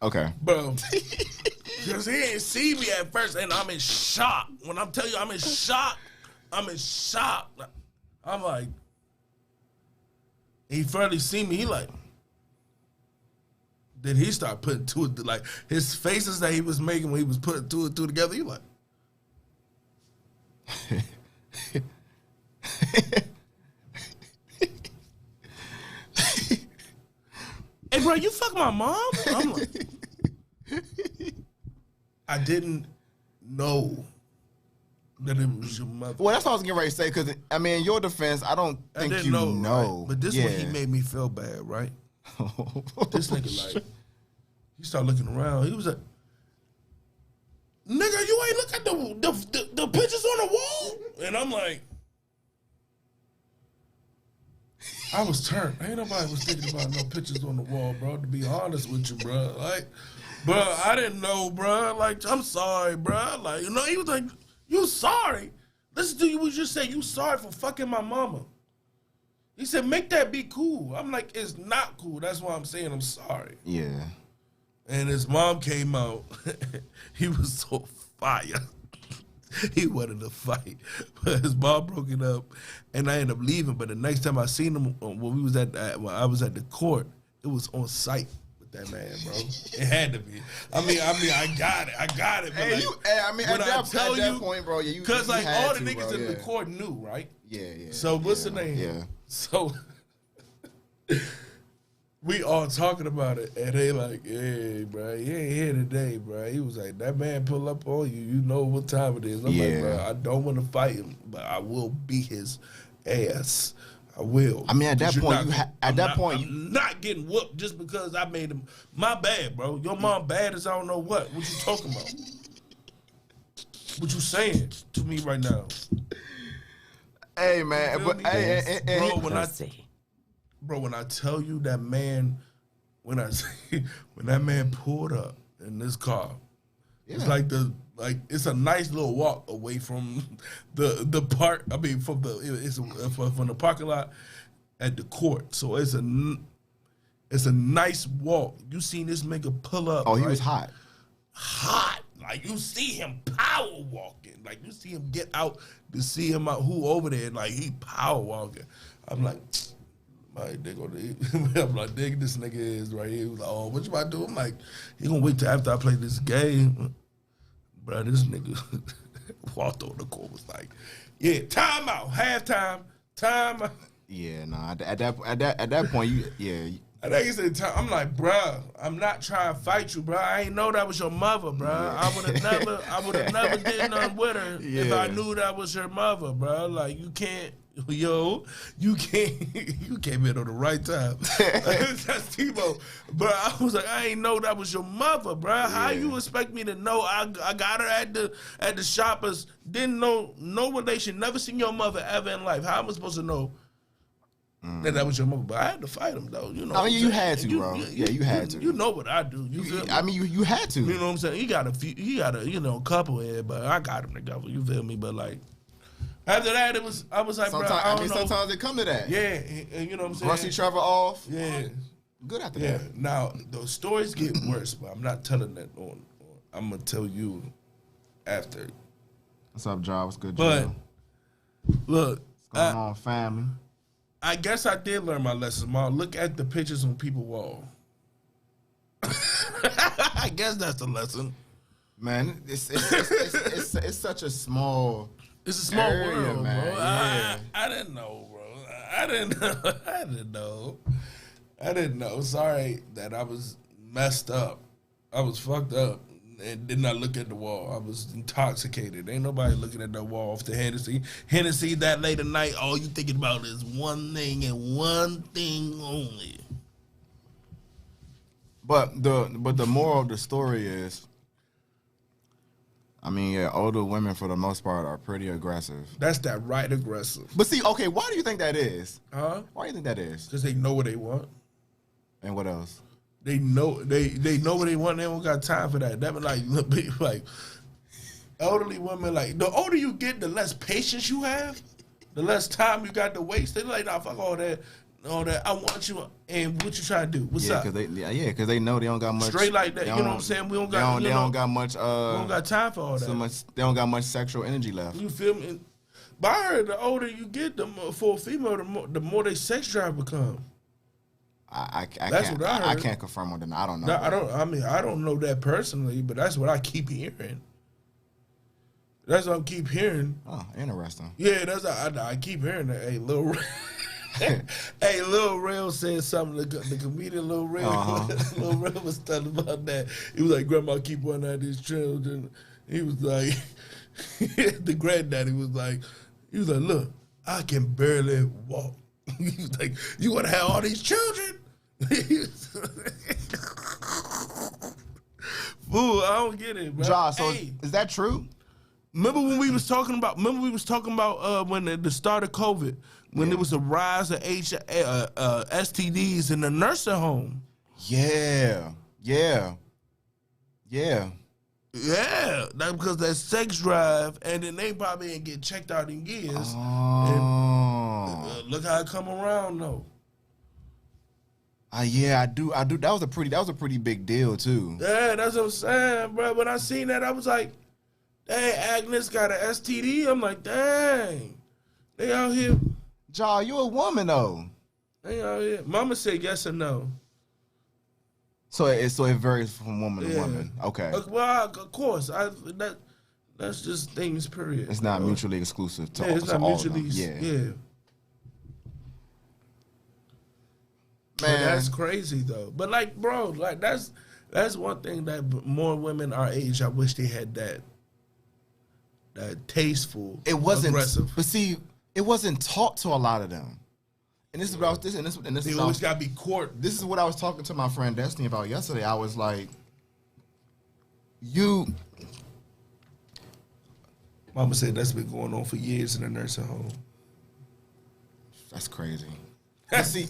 okay. Bro, because he didn't see me at first, and I'm in shock. When I'm telling you I'm in shock, I'm like, He finally see me. He like. Then he started putting two, like his faces that he was making when he was putting two and two together. He like, hey, bro, you fuck my mom? I'm like, I didn't know that it was your mother. Well, that's what I was getting ready to say. Because I mean, in your defense, I don't think you know. Right? But this one, he made me feel bad, right? This nigga like, he started looking around. He was like, nigga, you ain't look at the pictures on the wall? And I'm like, I was turned. Ain't nobody was thinking about no pictures on the wall, bro, to be honest with you, bro. Like, bro, I didn't know, bro. Like, I'm sorry, bro. Like, you know, he was like, you sorry? Listen to you what you say. You sorry for fucking my mama. He said, make that be cool. I'm like, it's not cool. That's why I'm saying I'm sorry. Yeah. And his mom came out. He was so fire. He wanted to fight. But his mom broke it up, and I ended up leaving. But the next time I seen him, when I was at the court, it was on site with that man, bro. It had to be. I mean, I got it. But Hey, like, at that point, bro, yeah, because like all the niggas in the court knew, right? Yeah. So what's the name? Yeah. So we all talking about it, and they like, hey, bro, he ain't here today, bro. He was like, that man pull up on you. You know what time it is. I'm like, bro, I don't want to fight him, but I will beat his ass. I will. I mean, at that point, I'm not getting whooped just because I made him. My bad, bro. Your mom bad as I don't know what. What you talking about? What you saying to me right now? Hey, man, but bro, when I tell you that man, when that man pulled up in this car, it's like it's a nice little walk away from the park. I mean, from the parking lot at the court. So it's a nice walk. You seen this nigga pull up? Oh, he right? was hot. Like you see him power walking. Like you see him get out to see him out who over there. Like he power walking. I'm like, I'm like, dig this nigga is right here. He was like, oh, what you about to do? I'm like, he gonna wait till after I play this game. Bro, this nigga walked on the court was like, yeah, time out, halftime, time out. Yeah, nah. At that point, I think he said, I'm like, bro, I'm not trying to fight you, bro. I ain't know that was your mother, bro. Yeah. I would have never did nothing with her if I knew that was your mother, bro. Like, you can't in on the right time. That's Tebow. But I was like, I ain't know that was your mother, bro. How you expect me to know? I got her at the shoppers. Didn't know, no relation. Never seen your mother ever in life. How am I supposed to know that was your mother? But I had to fight him though. You know. I mean, you had to, bro. You had to. You know what I do. You feel me? I mean, you had to. You know what I'm saying? He got a couple here, but I got him together. You feel me? But like. After that, I was like, bro, I don't know. Sometimes it come to that. Yeah, and you know what I'm saying? Brush each other off. Yeah. Good after that. Now, those stories get worse, but I'm not telling that on. I'm going to tell you after. What's up, Joe? What's good, But, Joe? look. What's going on, family? I guess I did learn my lesson, Ma. Look at the pictures on people's wall. I guess that's the lesson. Man, it's such a small... It's a small area, world, man. bro. Yeah. I didn't know, bro. I didn't know. Sorry that I was messed up. I was fucked up and did not look at the wall. I was intoxicated. Ain't nobody looking at the wall off the Hennessy. Hennessy that late at night, all you thinking about is one thing and one thing only. But the moral of the story is, I mean, yeah, older women for the most part are pretty aggressive. That's that right aggressive. But see, okay, why do you think that is? Huh? Why do you think that is? Because they know what they want. And what else? They know they know what they want. They don't got time for that. That like elderly women. Like the older you get, the less patience you have, the less time you got to waste. They like, nah, fuck all that. I want you, and what you trying to do? What's up? Because they know they don't got much. Straight like that, you know what I'm saying? We don't got. They don't got much. We don't got time for all that. They don't got much sexual energy left. You feel me? But I heard the older you get, for a female, the more they sex drive become. That's what I heard. I can't confirm or deny. I don't know. No, I don't know that personally, but that's what I keep hearing. That's what I keep hearing. Oh, interesting. Yeah, I keep hearing that. Hey, Lil Rel said something. The comedian Lil Rel, Lil Rel was talking about that. He was like, "Grandma keep one of these children." He was like, the granddaddy was like, "Look, I can barely walk." He was like, "You want to have all these children?" Fool, I don't get it, bro. Josh, so is that true? Remember when we was talking about when the start of COVID, when there was a rise of STDs in the nursing home. Yeah. That's because that sex drive, and then they probably didn't get checked out in years. Oh. And, look how it come around though. Yeah, I do. That was a pretty big deal too. Yeah, that's what I'm saying, bro. When I seen that, I was like, dang, Agnes got an STD. I'm like, dang, they out here. Ja, you a woman though. They out here. Mama said yes or no. So it varies from woman to woman. Okay. Well, of course, that's just things. Period. It's not mutually exclusive to it's to not all mutually. of them. Yeah. Man, that's crazy though. But like, bro, like that's one thing that more women our age, I wish they had that tasteful. It wasn't aggressive. But see, it wasn't taught to a lot of them. And this is what I was They always gotta be court. This is what I was talking to my friend Destiny about yesterday. I was like, Mama said that's been going on for years in a nursing home. That's crazy. but see,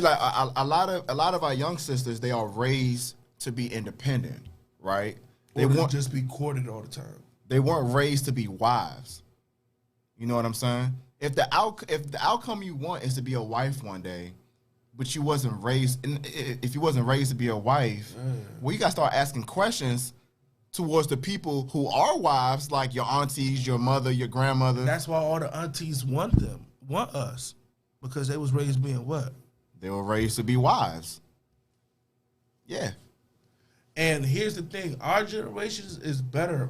like a lot of our young sisters, they are raised to be independent, right? They won't just be courted all the time. They weren't raised to be wives. You know what I'm saying? If the outcome you want is to be a wife one day, but you wasn't raised, if you wasn't raised to be a wife, well, you gotta start asking questions towards the people who are wives, like your aunties, your mother, your grandmother. That's why all the aunties want us, because they was raised being what? They were raised to be wives. Yeah. And here's the thing: our generation is better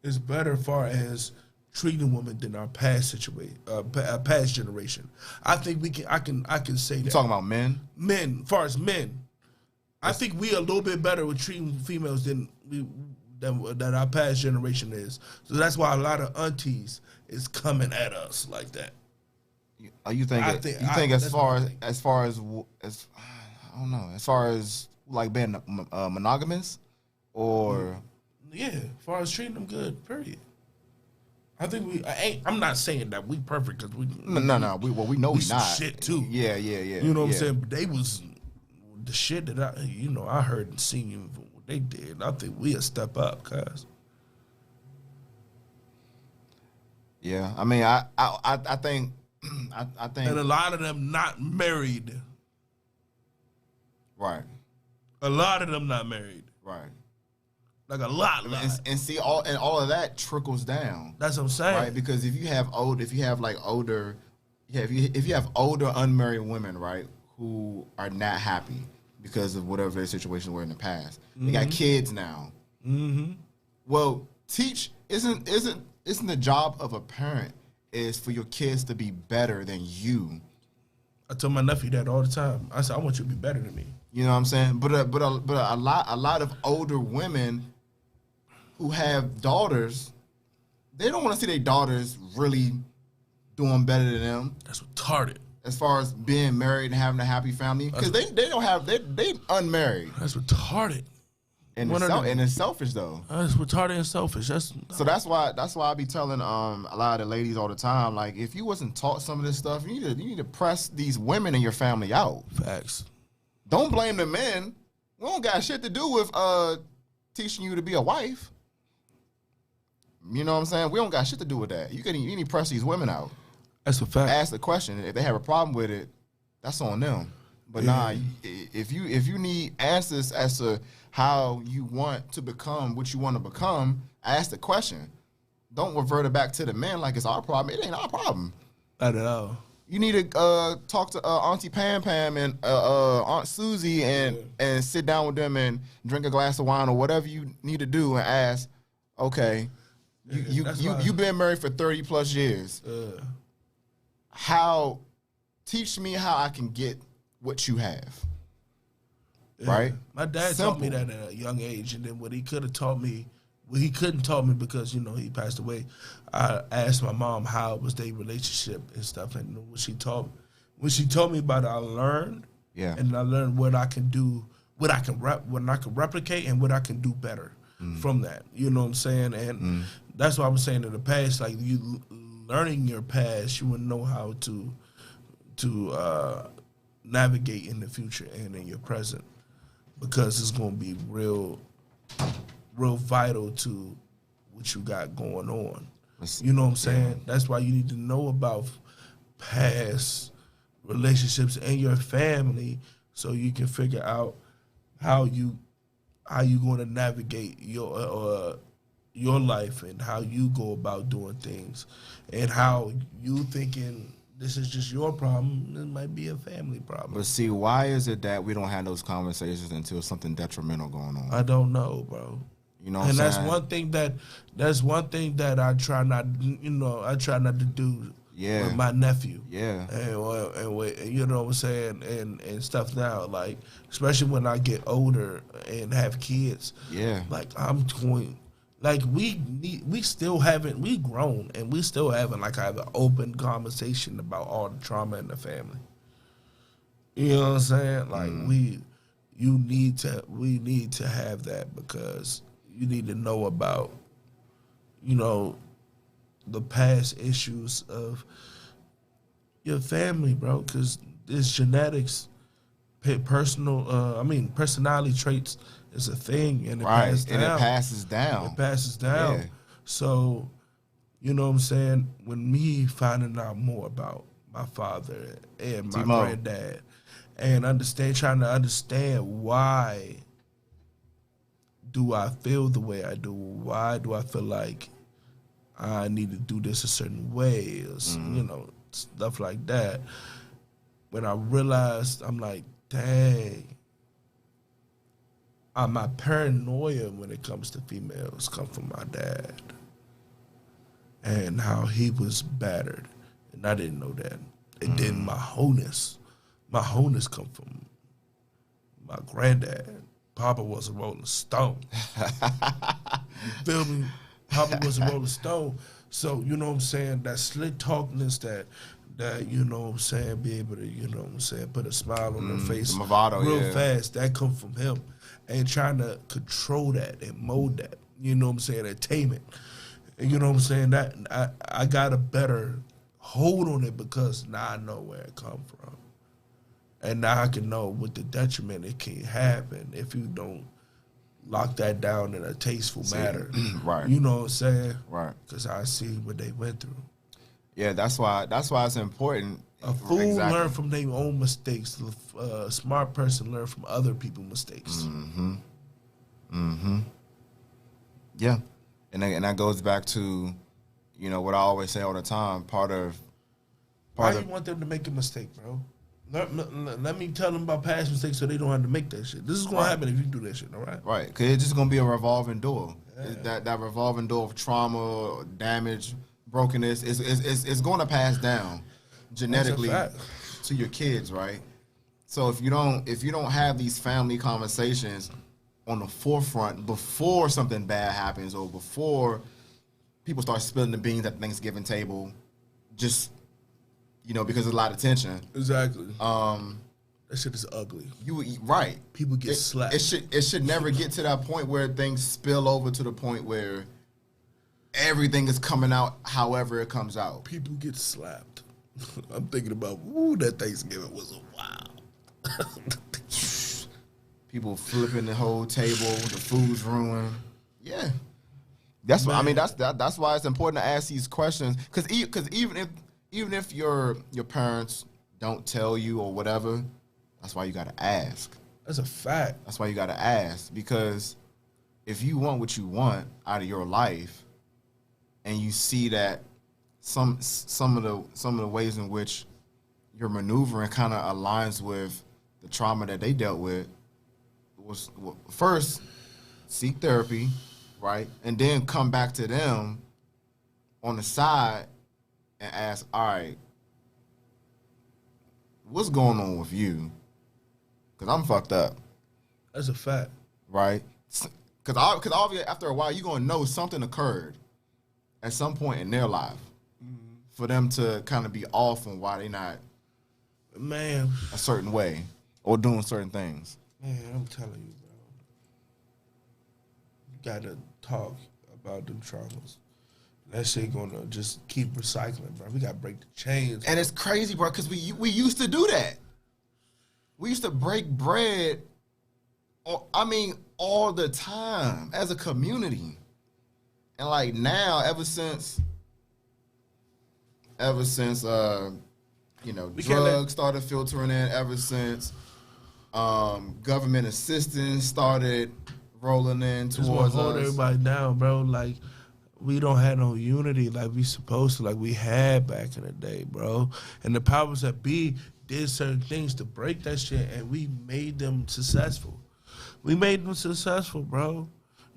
as far as treating women than our past generation. I think I can say that. You talking about men? Men, as far as men, I think we a little bit better with treating females than our past generation is. So that's why a lot of aunties is coming at us like that. You think as far as I don't know, as far as like being monogamous, or yeah, as far as treating them good, period. I think I'm not saying that we perfect because we know we not shit too. Yeah. You know what I'm saying? But they was the shit that I heard and seen what they did. I think we'll step up, cuz. Yeah, I mean, I think and a lot of them not married. Right. A lot of them not married. Right. Like a lot. And see, all of that trickles down. That's what I'm saying. Right, because if you have older unmarried women, right, who are not happy because of whatever their situation were in the past, they got kids now. Mm-hmm. Well, isn't the job of a parent is for your kids to be better than you? I tell my nephew that all the time. I said, I want you to be better than me. You know what I'm saying? But a lot of older women who have daughters, they don't want to see their daughters really doing better than them. That's retarded. As far as being married and having a happy family, because they unmarried. That's retarded. And it's selfish though. That's retarded and selfish. That's why I be telling a lot of the ladies all the time, like, if you wasn't taught some of this stuff, you need to press these women in your family out. Facts. Don't blame the men. We don't got shit to do with teaching you to be a wife. You know what I'm saying? We don't got shit to do with that. You need to press these women out. That's a fact. Ask the question. If they have a problem with it, that's on them. But if you need answers as to how you want to become what you want to become, ask the question. Don't revert it back to the men like it's our problem. It ain't our problem. Not at all. You need to talk to Auntie Pam Pam and Aunt Susie and sit down with them and drink a glass of wine or whatever you need to do and ask, okay, you've been married for 30 plus years. Teach me how I can get what you have. Yeah. Right? My dad taught me that at a young age, and then what he could have taught me, well, he couldn't taught me because, you know, he passed away. I asked my mom how was their relationship and stuff, and when she told me about it, I learned. Yeah. And I learned what I can do, what I can replicate, and what I can do better from that. You know what I'm saying? And that's what I'm saying in the past. Like, you learning your past, you would know how to navigate in the future and in your present, because it's going to be real vital to what you got going on. You know what I'm saying? Yeah. That's why you need to know about past relationships and your family, so you can figure out how you going to navigate your life and how you go about doing things, and how you thinking this is just your problem, it might be a family problem. But see, why is it that we don't have those conversations until something detrimental going on? I don't know, bro. You know what I'm saying? And that's one thing that I try not to do with my nephew. Yeah. And you know what I'm saying, and stuff now, like, especially when I get older and have kids. Yeah. Like, I'm going, like, we grown, and we still haven't, like, have an open conversation about all the trauma in the family. You know what I'm saying? Like, we need to have that, because you need to know about, you know, the past issues of your family, bro, because this genetics, personality traits is a thing, and it passes down. It passes down. It passes down. Yeah. So, you know what I'm saying? When me finding out more about my father and my granddad, and trying to understand why do I feel the way I do? Why do I feel like I need to do this a certain way? Or, you know, stuff like that. When I realized, I'm like, dang, my paranoia when it comes to females come from my dad, and how he was battered, and I didn't know that. And then my wholeness come from my granddad. Papa was a Rolling Stone. You feel me? Papa was a Rolling Stone. So, you know what I'm saying, that slick talkness, that you know what I'm saying, be able to, you know what I'm saying, put a smile on their face real fast, that come from him. And trying to control that and mold that, you know what I'm saying, and tame it. And you know what I'm saying, that I got a better hold on it, because now I know where it come from. And now I can know what the detriment it can happen if you don't lock that down in a tasteful manner. Right. You know what I'm saying? Right. Because I see what they went through. Yeah, that's why it's important. A fool learn from their own mistakes. A smart person learn from other people's mistakes. Yeah, and that goes back to, you know, what I always say all the time. Why you want them to make a mistake, bro? Let me tell them about past mistakes so they don't have to make that shit. This is gonna happen if you do that shit, all right? Right, because it's just gonna be a revolving door. Yeah. That revolving door of trauma, damage, brokenness is going to pass down genetically to your kids, right? So if you don't have these family conversations on the forefront before something bad happens, or before people start spilling the beans at the Thanksgiving table, just, you know, because there's a lot of tension. Exactly. That shit is ugly. Right. People get slapped. It should never get to that point where things spill over to the point where everything is coming out however it comes out. People get slapped. I'm thinking about, that Thanksgiving was a wow. People flipping the whole table, the food's ruined. Yeah. That's why, I mean, that's why it's important to ask these questions, because even if your parents don't tell you or whatever, that's why you got to ask. That's a fact. That's why you got to ask, because if you want what you want out of your life, and you see that some of the ways in which your maneuvering kind of aligns with the trauma that they dealt with, was first seek therapy, right, and then come back to them on the side and ask, all right, what's going on with you? Because I'm fucked up. That's a fact. Right? Because obviously after a while, you're going to know something occurred at some point in their life for them to kind of be off on why they not Man. a certain way or doing certain things. Man, I'm telling you, bro. You got to talk about them traumas. That shit gonna just keep recycling, bro. We gotta break the chains. And it's crazy, bro, because we used to do that. We used to break bread, all the time as a community. And like now, ever since drugs started filtering in, ever since government assistance started rolling in towards us. Hold everybody down, bro. Like, we don't have no unity like we supposed to, like we had back in the day, bro. And the powers that be did certain things to break that shit, and we made them successful. We made them successful, bro.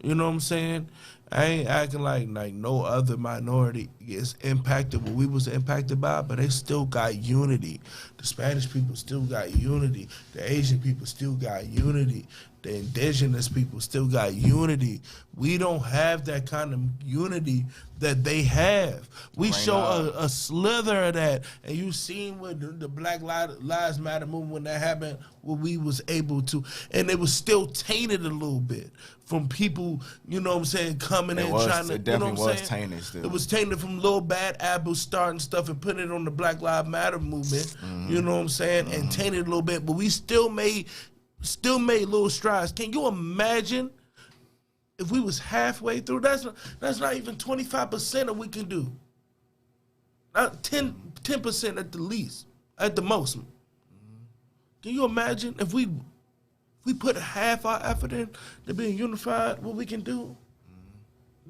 You know what I'm saying? I ain't acting like no other minority is impacted what we was impacted by, but they still got unity. The Spanish people still got unity. The Asian people still got unity. The indigenous people still got unity. We don't have that kind of unity that they have. We show a slither of that, and you seen with the Black Lives Matter movement when that happened, where we was able to, and it was still tainted a little bit from people, you know what I'm saying, coming in trying to, it definitely you know what I'm was saying? tainted still. It was tainted from little bad apples starting stuff and putting it on the Black Lives Matter movement, you know what I'm saying, and tainted a little bit, but we still made little strides. Can you imagine if we was halfway through? That's not even 25% of what we can do. Not 10% at the least, at the most. Can you imagine if we put half our effort in to being unified, what we can do?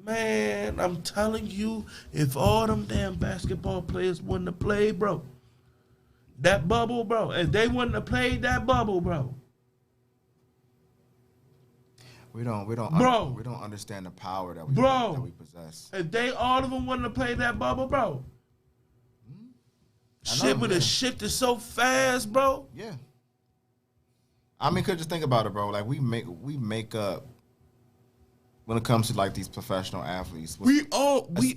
Man, I'm telling you, if all them damn basketball players wouldn't have played, bro, that bubble, bro, if they wouldn't have played that bubble, bro, we don't understand the power that we possess. If they all of them wouldn't have played that bubble, bro, shit would have shifted so fast, bro. Yeah. I mean, just think about it, bro. Like we make up when it comes to like these professional athletes. We all are the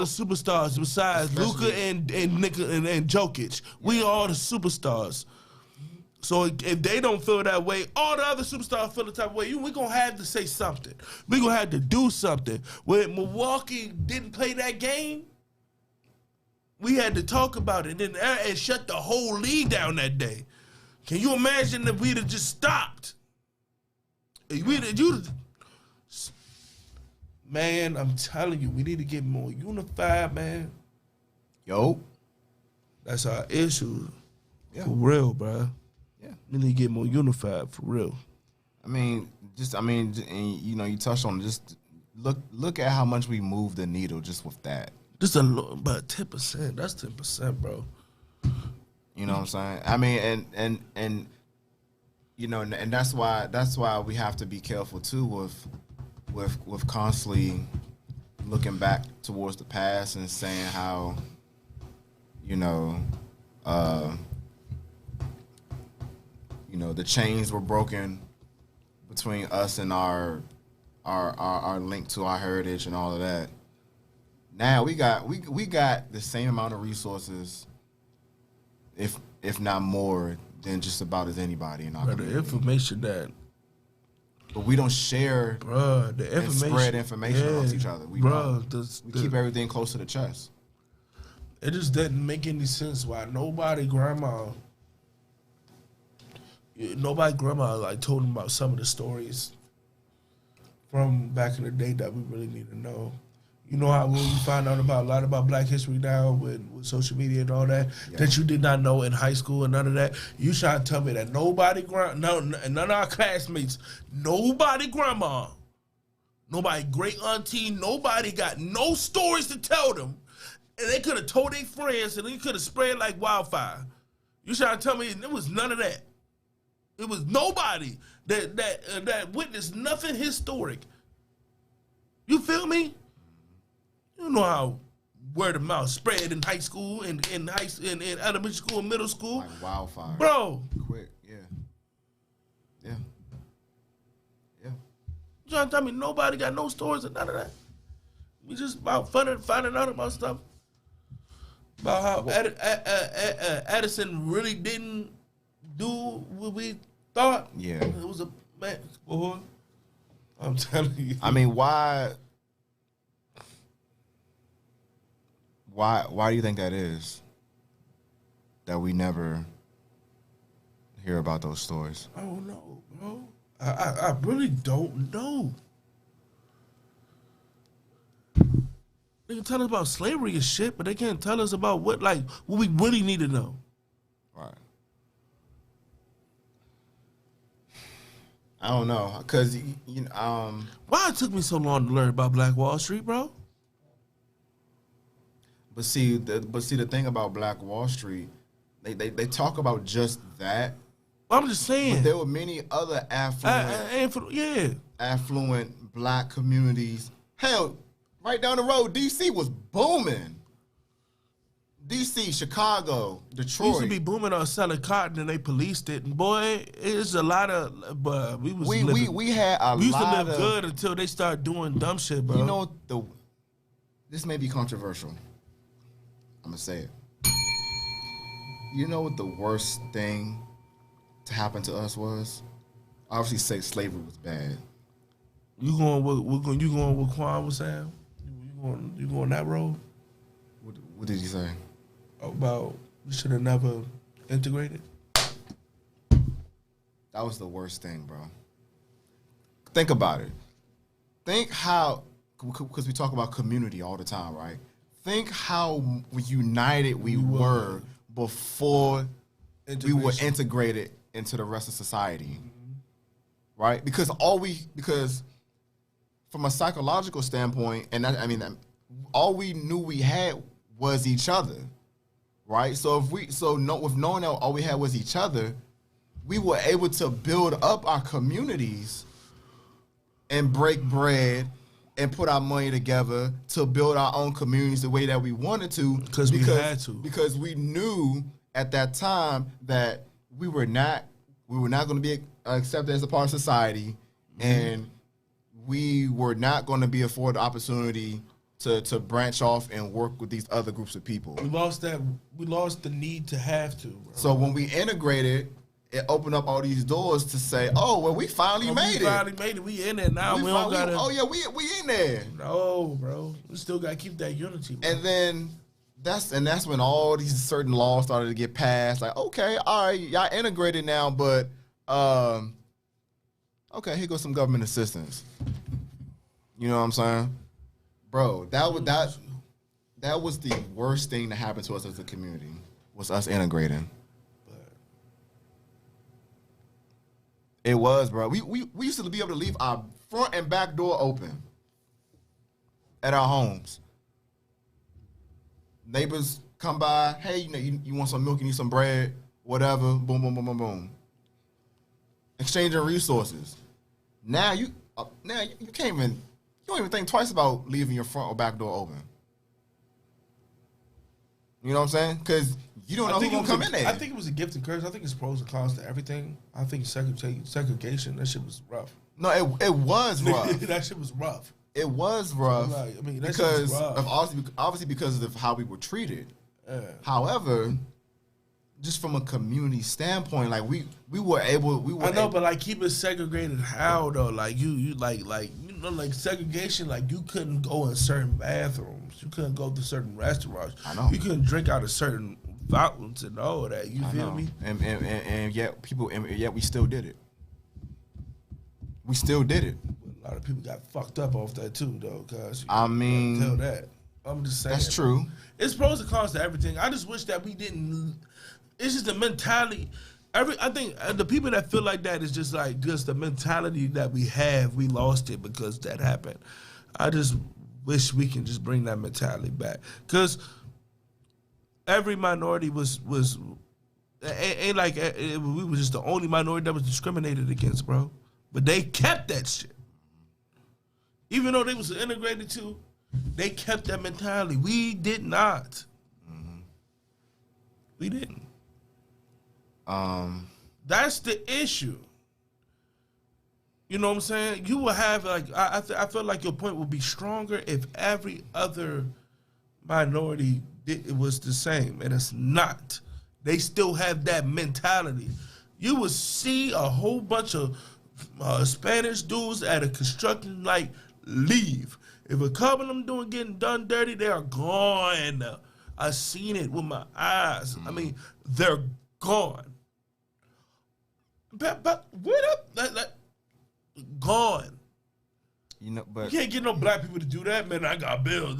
superstars besides Luka and Jokic. We all the superstars. So if they don't feel that way, all the other superstars feel the type of way. We're going to have to say something. We're going to have to do something. When Milwaukee didn't play that game, we had to talk about it and shut the whole league down that day. Can you imagine if we'd have just stopped? Man, I'm telling you, we need to get more unified, man. Yo. That's our issue. Yeah. For real, bro. Yeah. We need to get more unified, for real. And you touched on it, just look at how much we moved the needle just with that. Just but 10%. That's 10%, bro. You know what I'm saying? I mean, and that's why we have to be careful too with constantly looking back towards the past and saying how, the chains were broken between us and our link to our heritage and all of that. Now we got the same amount of resources, if not more, than just about as anybody in our community. The information that, but we don't share, the information, and spread information amongst each other. We keep everything close to the chest. It just doesn't make any sense why nobody grandma like told them about some of the stories from back in the day that we really need to know. You know how when you find out about a lot about Black history now with social media and all that, that you did not know in high school and none of that. You trying to tell me that none of our classmates, nobody grandma, nobody great auntie, nobody got no stories to tell them and they could have told their friends, and they could have spread like wildfire. You trying to tell me there was none of that? It was nobody that witnessed nothing historic. You feel me? You know how word of mouth spread in high school, in elementary school, and middle school. Like wildfire. Bro. Quick, yeah. Yeah. Yeah. You trying to tell me nobody got no stories or none of that? We just about finding out about stuff. About how Edison really didn't do what we thought. Yeah. It was a man. Boy, I'm telling you. I mean, why do you think that is? That we never hear about those stories? I don't know, bro. I really don't know. They can tell us about slavery and shit, but they can't tell us about what we really need to know. Right. I don't know, cause why it took me so long to learn about Black Wall Street, bro? But see, the thing about Black Wall Street, they talk about just that. I'm just saying. But there were many other affluent black communities. Hell, right down the road, D.C. was booming. D.C., Chicago, Detroit. We used to be booming on selling cotton, and they policed it. And boy, it's a lot of. But we used to live good until they started doing dumb shit, bro. You know this may be controversial. I'm gonna say it. You know what the worst thing to happen to us was? Obviously, say slavery was bad. You going what Quan was saying? You going that road? What did he say? About we should have never integrated. That was the worst thing, bro. Think about it. Think how, because we talk about community all the time, right? Think how united we were before we were integrated into the rest of society, right? Because from a psychological standpoint, and all we knew we had was each other, right? So with knowing that all we had was each other, we were able to build up our communities and break bread and put our money together to build our own communities the way that we wanted to. Because we had to. Because we knew at that time that we were not going to be accepted as a part of society, and we were not going to be afforded the opportunity to branch off and work with these other groups of people. We lost the need to have to, bro. So when we integrated, it opened up all these doors to say, oh, well, we finally made it. We finally made it. We in there now. We don't gotta. Oh yeah, we in there. No, bro. We still gotta keep that unity, bro. And then that's when all these certain laws started to get passed. Like, okay, all right, y'all integrated now, but okay, here goes some government assistance. You know what I'm saying, bro? That was the worst thing that happened to us as a community, was us integrating. It was, bro. We used to be able to leave our front and back door open at our homes. Neighbors come by, hey, you want some milk, you need some bread, whatever, boom, boom, boom, boom, boom. Exchanging resources. Now you can't even, you don't even think twice about leaving your front or back door open. You know what I'm saying? Because you don't know who's going to come in there. I think it was a gift and curse. I think it's pros and cons to everything. I think segregation, that shit was rough. No, it was rough. That shit was rough. It was rough. That shit was rough. Obviously because of how we were treated. Yeah. However, just from a community standpoint, like we were able. I know, but like keep it segregated. How though? Like you like segregation. Like you couldn't go in certain bathrooms. You couldn't go to certain restaurants. I know. You couldn't drink out of certain fountains and all of that. You feel me? And yet we still did it. We still did it. A lot of people got fucked up off that too, though. Cause I mean, tell that. I'm just saying. That's true. It's pros and cons to everything. I just wish that we didn't. It's just the mentality. I think the people that feel like that is just the mentality that we have. We lost it because that happened. I just wish we can just bring that mentality back. Cause every minority was ain't like we was just the only minority that was discriminated against, bro. But they kept that shit. Even though they was integrated too, they kept that mentality. We did not. Mm-hmm. We didn't. That's the issue. You know what I'm saying? You will have like I feel like your point would be stronger if every other minority it was the same, and it's not. They still have that mentality. You will see a whole bunch of Spanish dudes at a construction like leave. If a couple of them getting done dirty, they are gone. I seen it with my eyes. I mean, they're gone. But what up? Gone. You know, but you can't get no black people to do that, man. I got bills.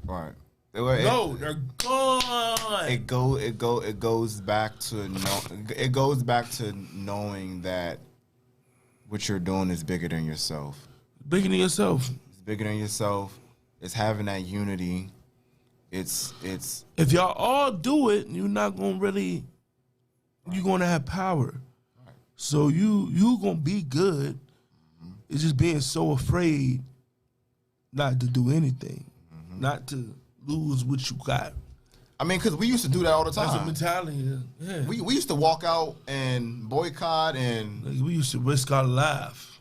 Right. No, they're gone. It goes back to knowing that what you're doing is bigger than yourself. Bigger than yourself. It's bigger than yourself. It's having that unity. It's if y'all all do it, you're not gonna really. You're gonna have power. Right. So you gonna be good. Mm-hmm. It's just being so afraid not to do anything, not to lose what you got. I mean, because we used to do that all the time. That's a mentality. Yeah. We used to walk out and boycott and we used to risk our life.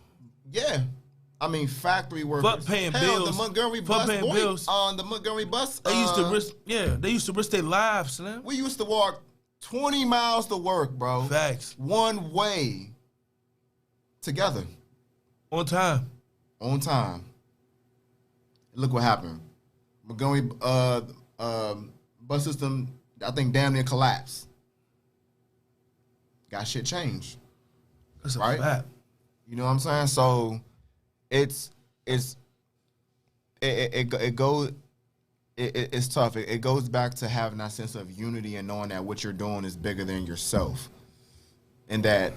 Yeah. I mean, factory workers. Fuck paying bills. The Montgomery bus. Bills. On the Montgomery bus. They used to risk. Yeah, they used to risk their lives, Slim. We used to walk 20 miles to work, bro. Facts. One way. Together. On time. On time. Look what happened. Montgomery bus system, I think, damn near collapsed. Got shit changed. That's right? A fact. You know what I'm saying? So it's tough. It goes back to having that sense of unity and knowing that what you're doing is bigger than yourself, and that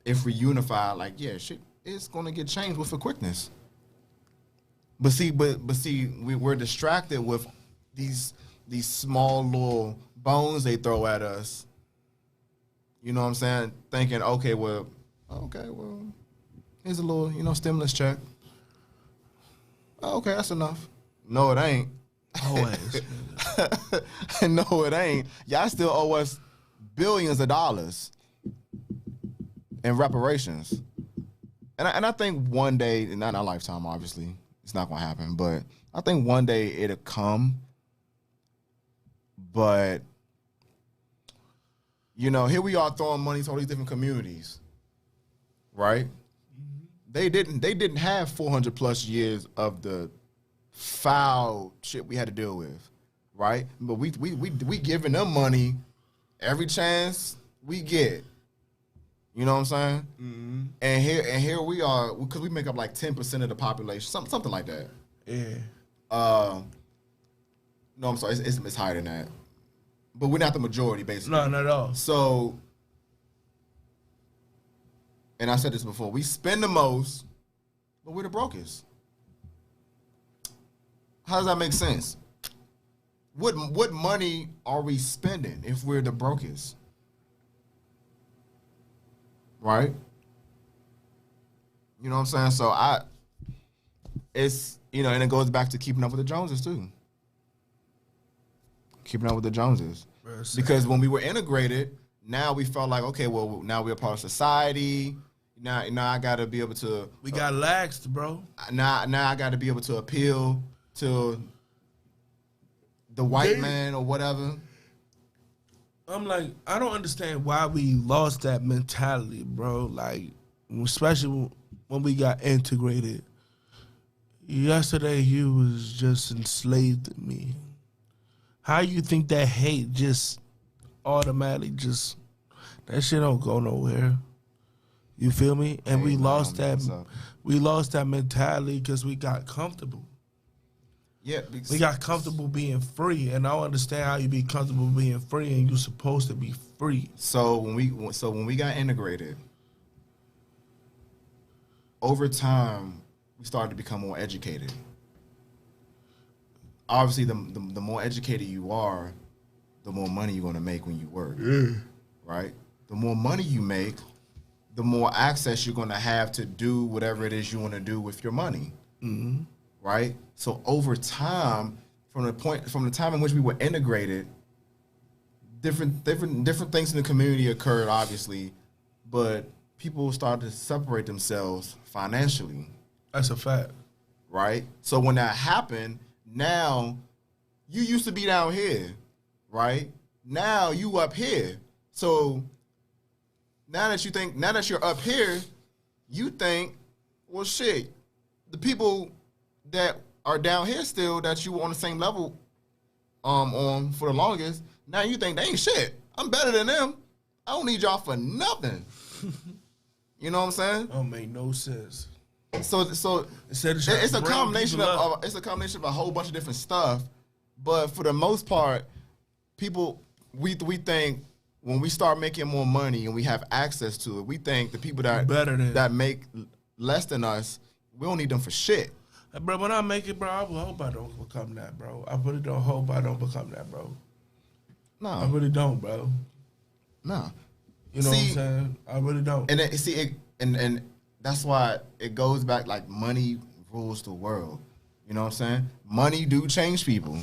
if we unify, like, yeah, shit, it's gonna get changed with a quickness. But see, we're distracted with these small little bones they throw at us. You know what I'm saying? Thinking, okay, well, here's a little, stimulus check. Okay, that's enough. No, it ain't. Always. No, it ain't. Y'all still owe us billions of dollars in reparations. And I think one day, not in our lifetime, obviously, it's not going to happen, but I think one day it'll come. But, here we are throwing money to all these different communities, right? Mm-hmm. They didn't have 400 plus years of the foul shit we had to deal with, right? But we giving them money every chance we get. You know what I'm saying? Mm-hmm. And here we are, because we make up like 10% of the population, something like that. Yeah. No, I'm sorry, it's higher than that. But we're not the majority, basically. No, not at all. So, and I said this before, we spend the most, but we're the brokest. How does that make sense? What money are we spending if we're the brokest? Right? You know what I'm saying? So it's, and it goes back to keeping up with the Joneses too. Keeping up with the Joneses. Because when we were integrated, now we felt like, okay, well, now we're a part of society. Now I got to be able to. We got laxed, bro. Now I got to be able to appeal to the white man or whatever. I'm like, I don't understand why we lost that mentality, bro. Like, especially when we got integrated. Yesterday, you was just enslaved to me. How you think that hate just automatically that shit don't go nowhere? You feel me? And we lost that mentality because we got comfortable. Yeah, we got comfortable being free, and I don't understand how you be comfortable being free and you're supposed to be free. So when we got integrated, over time we started to become more educated. obviously the more educated you are, the more money you're going to make when you work, right? The more money you make, the more access you're going to have to do whatever it is you want to do with your money, right? So over time, from the time in which we were integrated, different things in the community occurred, obviously, but people started to separate themselves financially. That's a fact. Right? So when that happened, now you used to be down here, right? Now you up here. So now that you're up here, you think, well, shit, the people that are down here still that you were on the same level on for the longest, now you think they ain't shit. I'm better than them. I don't need y'all for nothing. You know what I'm saying? Don't make no sense. So it's a combination of a whole bunch of different stuff, but for the most part, people we think when we start making more money and we have access to it, we think the people that make less than us, we don't need them for shit. Hey, bro, when I make it, bro, I hope I don't become that, bro. I really don't hope I don't become that, bro. No, I really don't, bro. No, you know what I'm saying? I really don't. And that's why it goes back like money rules the world. You know what I'm saying? Money do change people.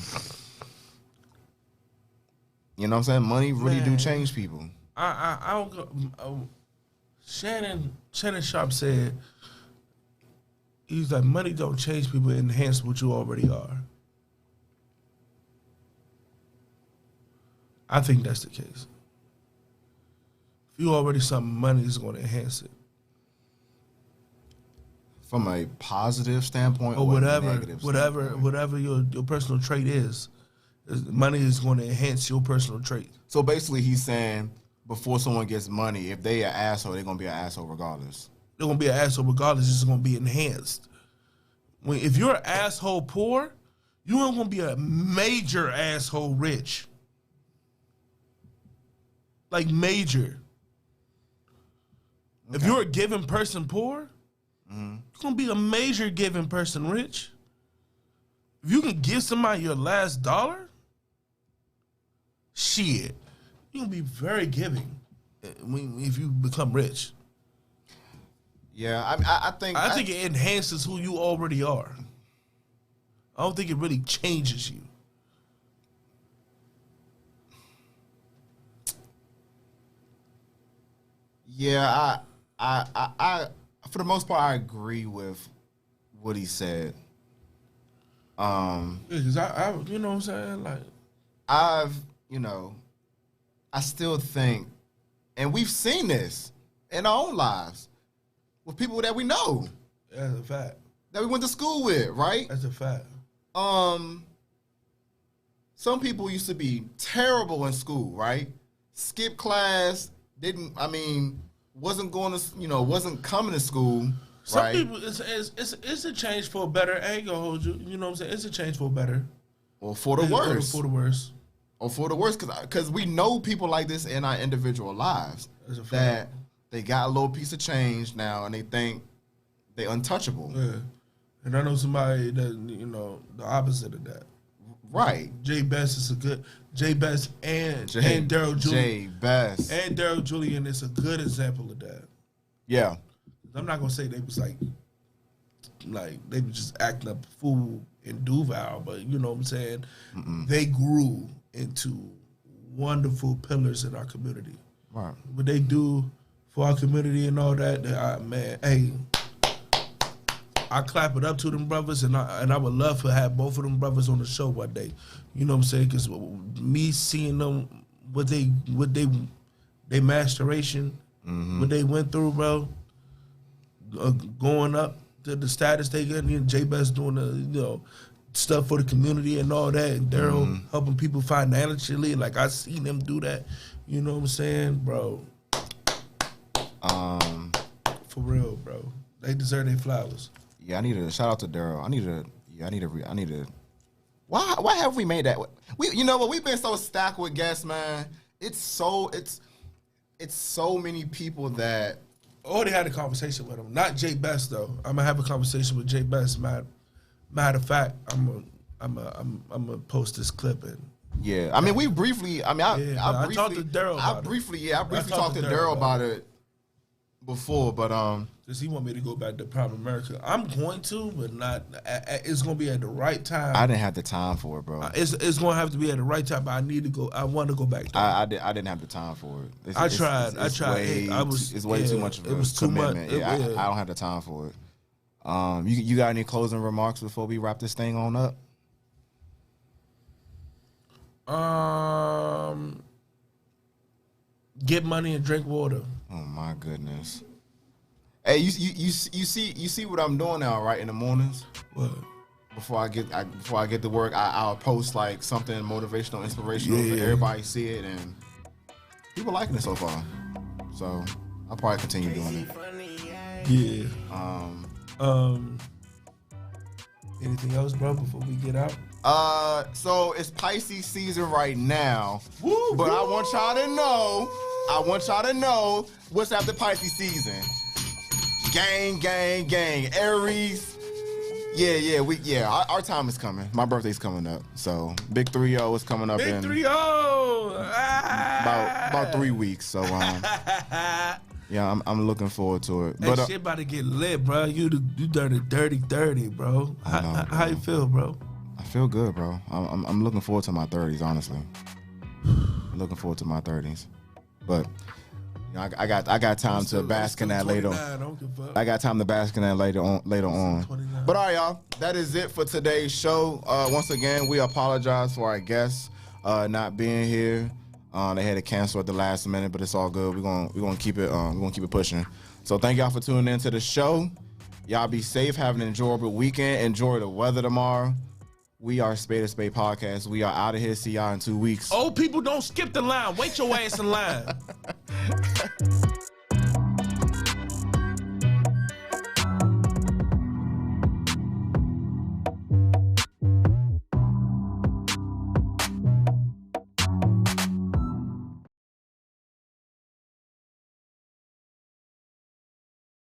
You know what I'm saying? Money really do change people. I don't go. Shannon Sharp said, he's like, money don't change people, it enhance what you already are. I think that's the case. If you already something, money is going to enhance it. From a positive standpoint or whatever your personal trait is, money is going to enhance your personal trait. So basically he's saying before someone gets money, if they an asshole, they're going to be an asshole regardless. They're going to be an asshole regardless. It's going to be enhanced. If you're an asshole poor, you ain't going to be a major asshole rich. Like major. Okay. If you're a giving person poor, you're going to be a major giving person rich. If you can give somebody your last dollar, shit, you're going to be very giving if you become rich. Yeah, I think it enhances who you already are. I don't think it really changes you. Yeah, I for the most part, I agree with what he said. Because I you know what I'm saying? Like, I still think, and we've seen this in our own lives with people that we know. That's a fact. That we went to school with, right? That's a fact. Some people used to be terrible in school, right? Skip class, wasn't going to, wasn't coming to school. Some right? people, it's a change for a better. I ain't gonna hold you. You know what I'm saying? It's a change for a better. Or for the worse. For the worse. Or for the worse, because we know people like this in our individual lives that they got a little piece of change now and they think they untouchable. Yeah. And I know somebody that, the opposite of that. Right. Jay Best is a good. Jay Best and Daryl Julian. Jay Best. And Daryl Julian is a good example of that. Yeah. I'm not gonna say they was like they were just acting up a fool in Duval, but you know what I'm saying? They grew into wonderful pillars in our community. Right. What they do for our community and all that, man, hey, I clap it up to them brothers, and I would love to have both of them brothers on the show one day. You know what I'm saying? Because me seeing them, what they masturation, what they went through, bro, going up to the status they get, Jay Best doing the stuff for the community and all that, and Daryl helping people financially. Like, I seen them do that. You know what I'm saying, bro? For real, bro. They deserve their flowers. Yeah, I need to shout out to Daryl. I need to. Why have we made that? You know what? We've been so stacked with guests, man. It's so many people that. I already had a conversation with him. Not Jay Best though. I'm gonna have a conversation with Jay Best. Matter of fact, I'm gonna post this clip and. Yeah, I mean, we briefly. I mean, I briefly talked to Daryl. I briefly talked to Daryl about it before, but Does he want me to go back to Prime America? I'm going to, but not. It's gonna be at the right time. I didn't have the time for it, bro. It's gonna have to be at the right time. But I need to go. I want to go back there. I didn't have the time for it. I tried. It's way too much of a commitment. I don't have the time for it. You got any closing remarks before we wrap this thing on up? Get money and drink water. Oh my goodness. Hey, you see what I'm doing now, right? In the mornings, What? before I get to work, I'll post like something motivational, inspirational for everybody to see it, and people liking it so far. So I'll probably continue doing it. Yeah. Anything else, bro? Before we get out. So it's Pisces season right now, but I want y'all to know what's after Pisces season. Gang. Aries. Yeah. Our time is coming. My birthday's coming up, so big 3-0 is coming up in 3-0. about 3 weeks. So yeah, I'm looking forward to it. That But shit about to get lit, bro. You dirty 30, bro. How you feel, bro? I feel good, bro. I'm looking forward to my 30s, honestly. I'm looking forward to my 30s, but you know, I got time to bask in that later. I got time to bask in that later on. But all right, y'all, that is it for today's show. Once again, we apologize for our guests not being here. They had to cancel at the last minute, but it's all good. We're gonna keep it pushing. So thank y'all for tuning in to the show. Y'all be safe, have an enjoyable weekend. Enjoy the weather tomorrow. We are Spade Podcast. We are out of here. See y'all in 2 weeks. Old people don't skip the line. Wait your ass in line.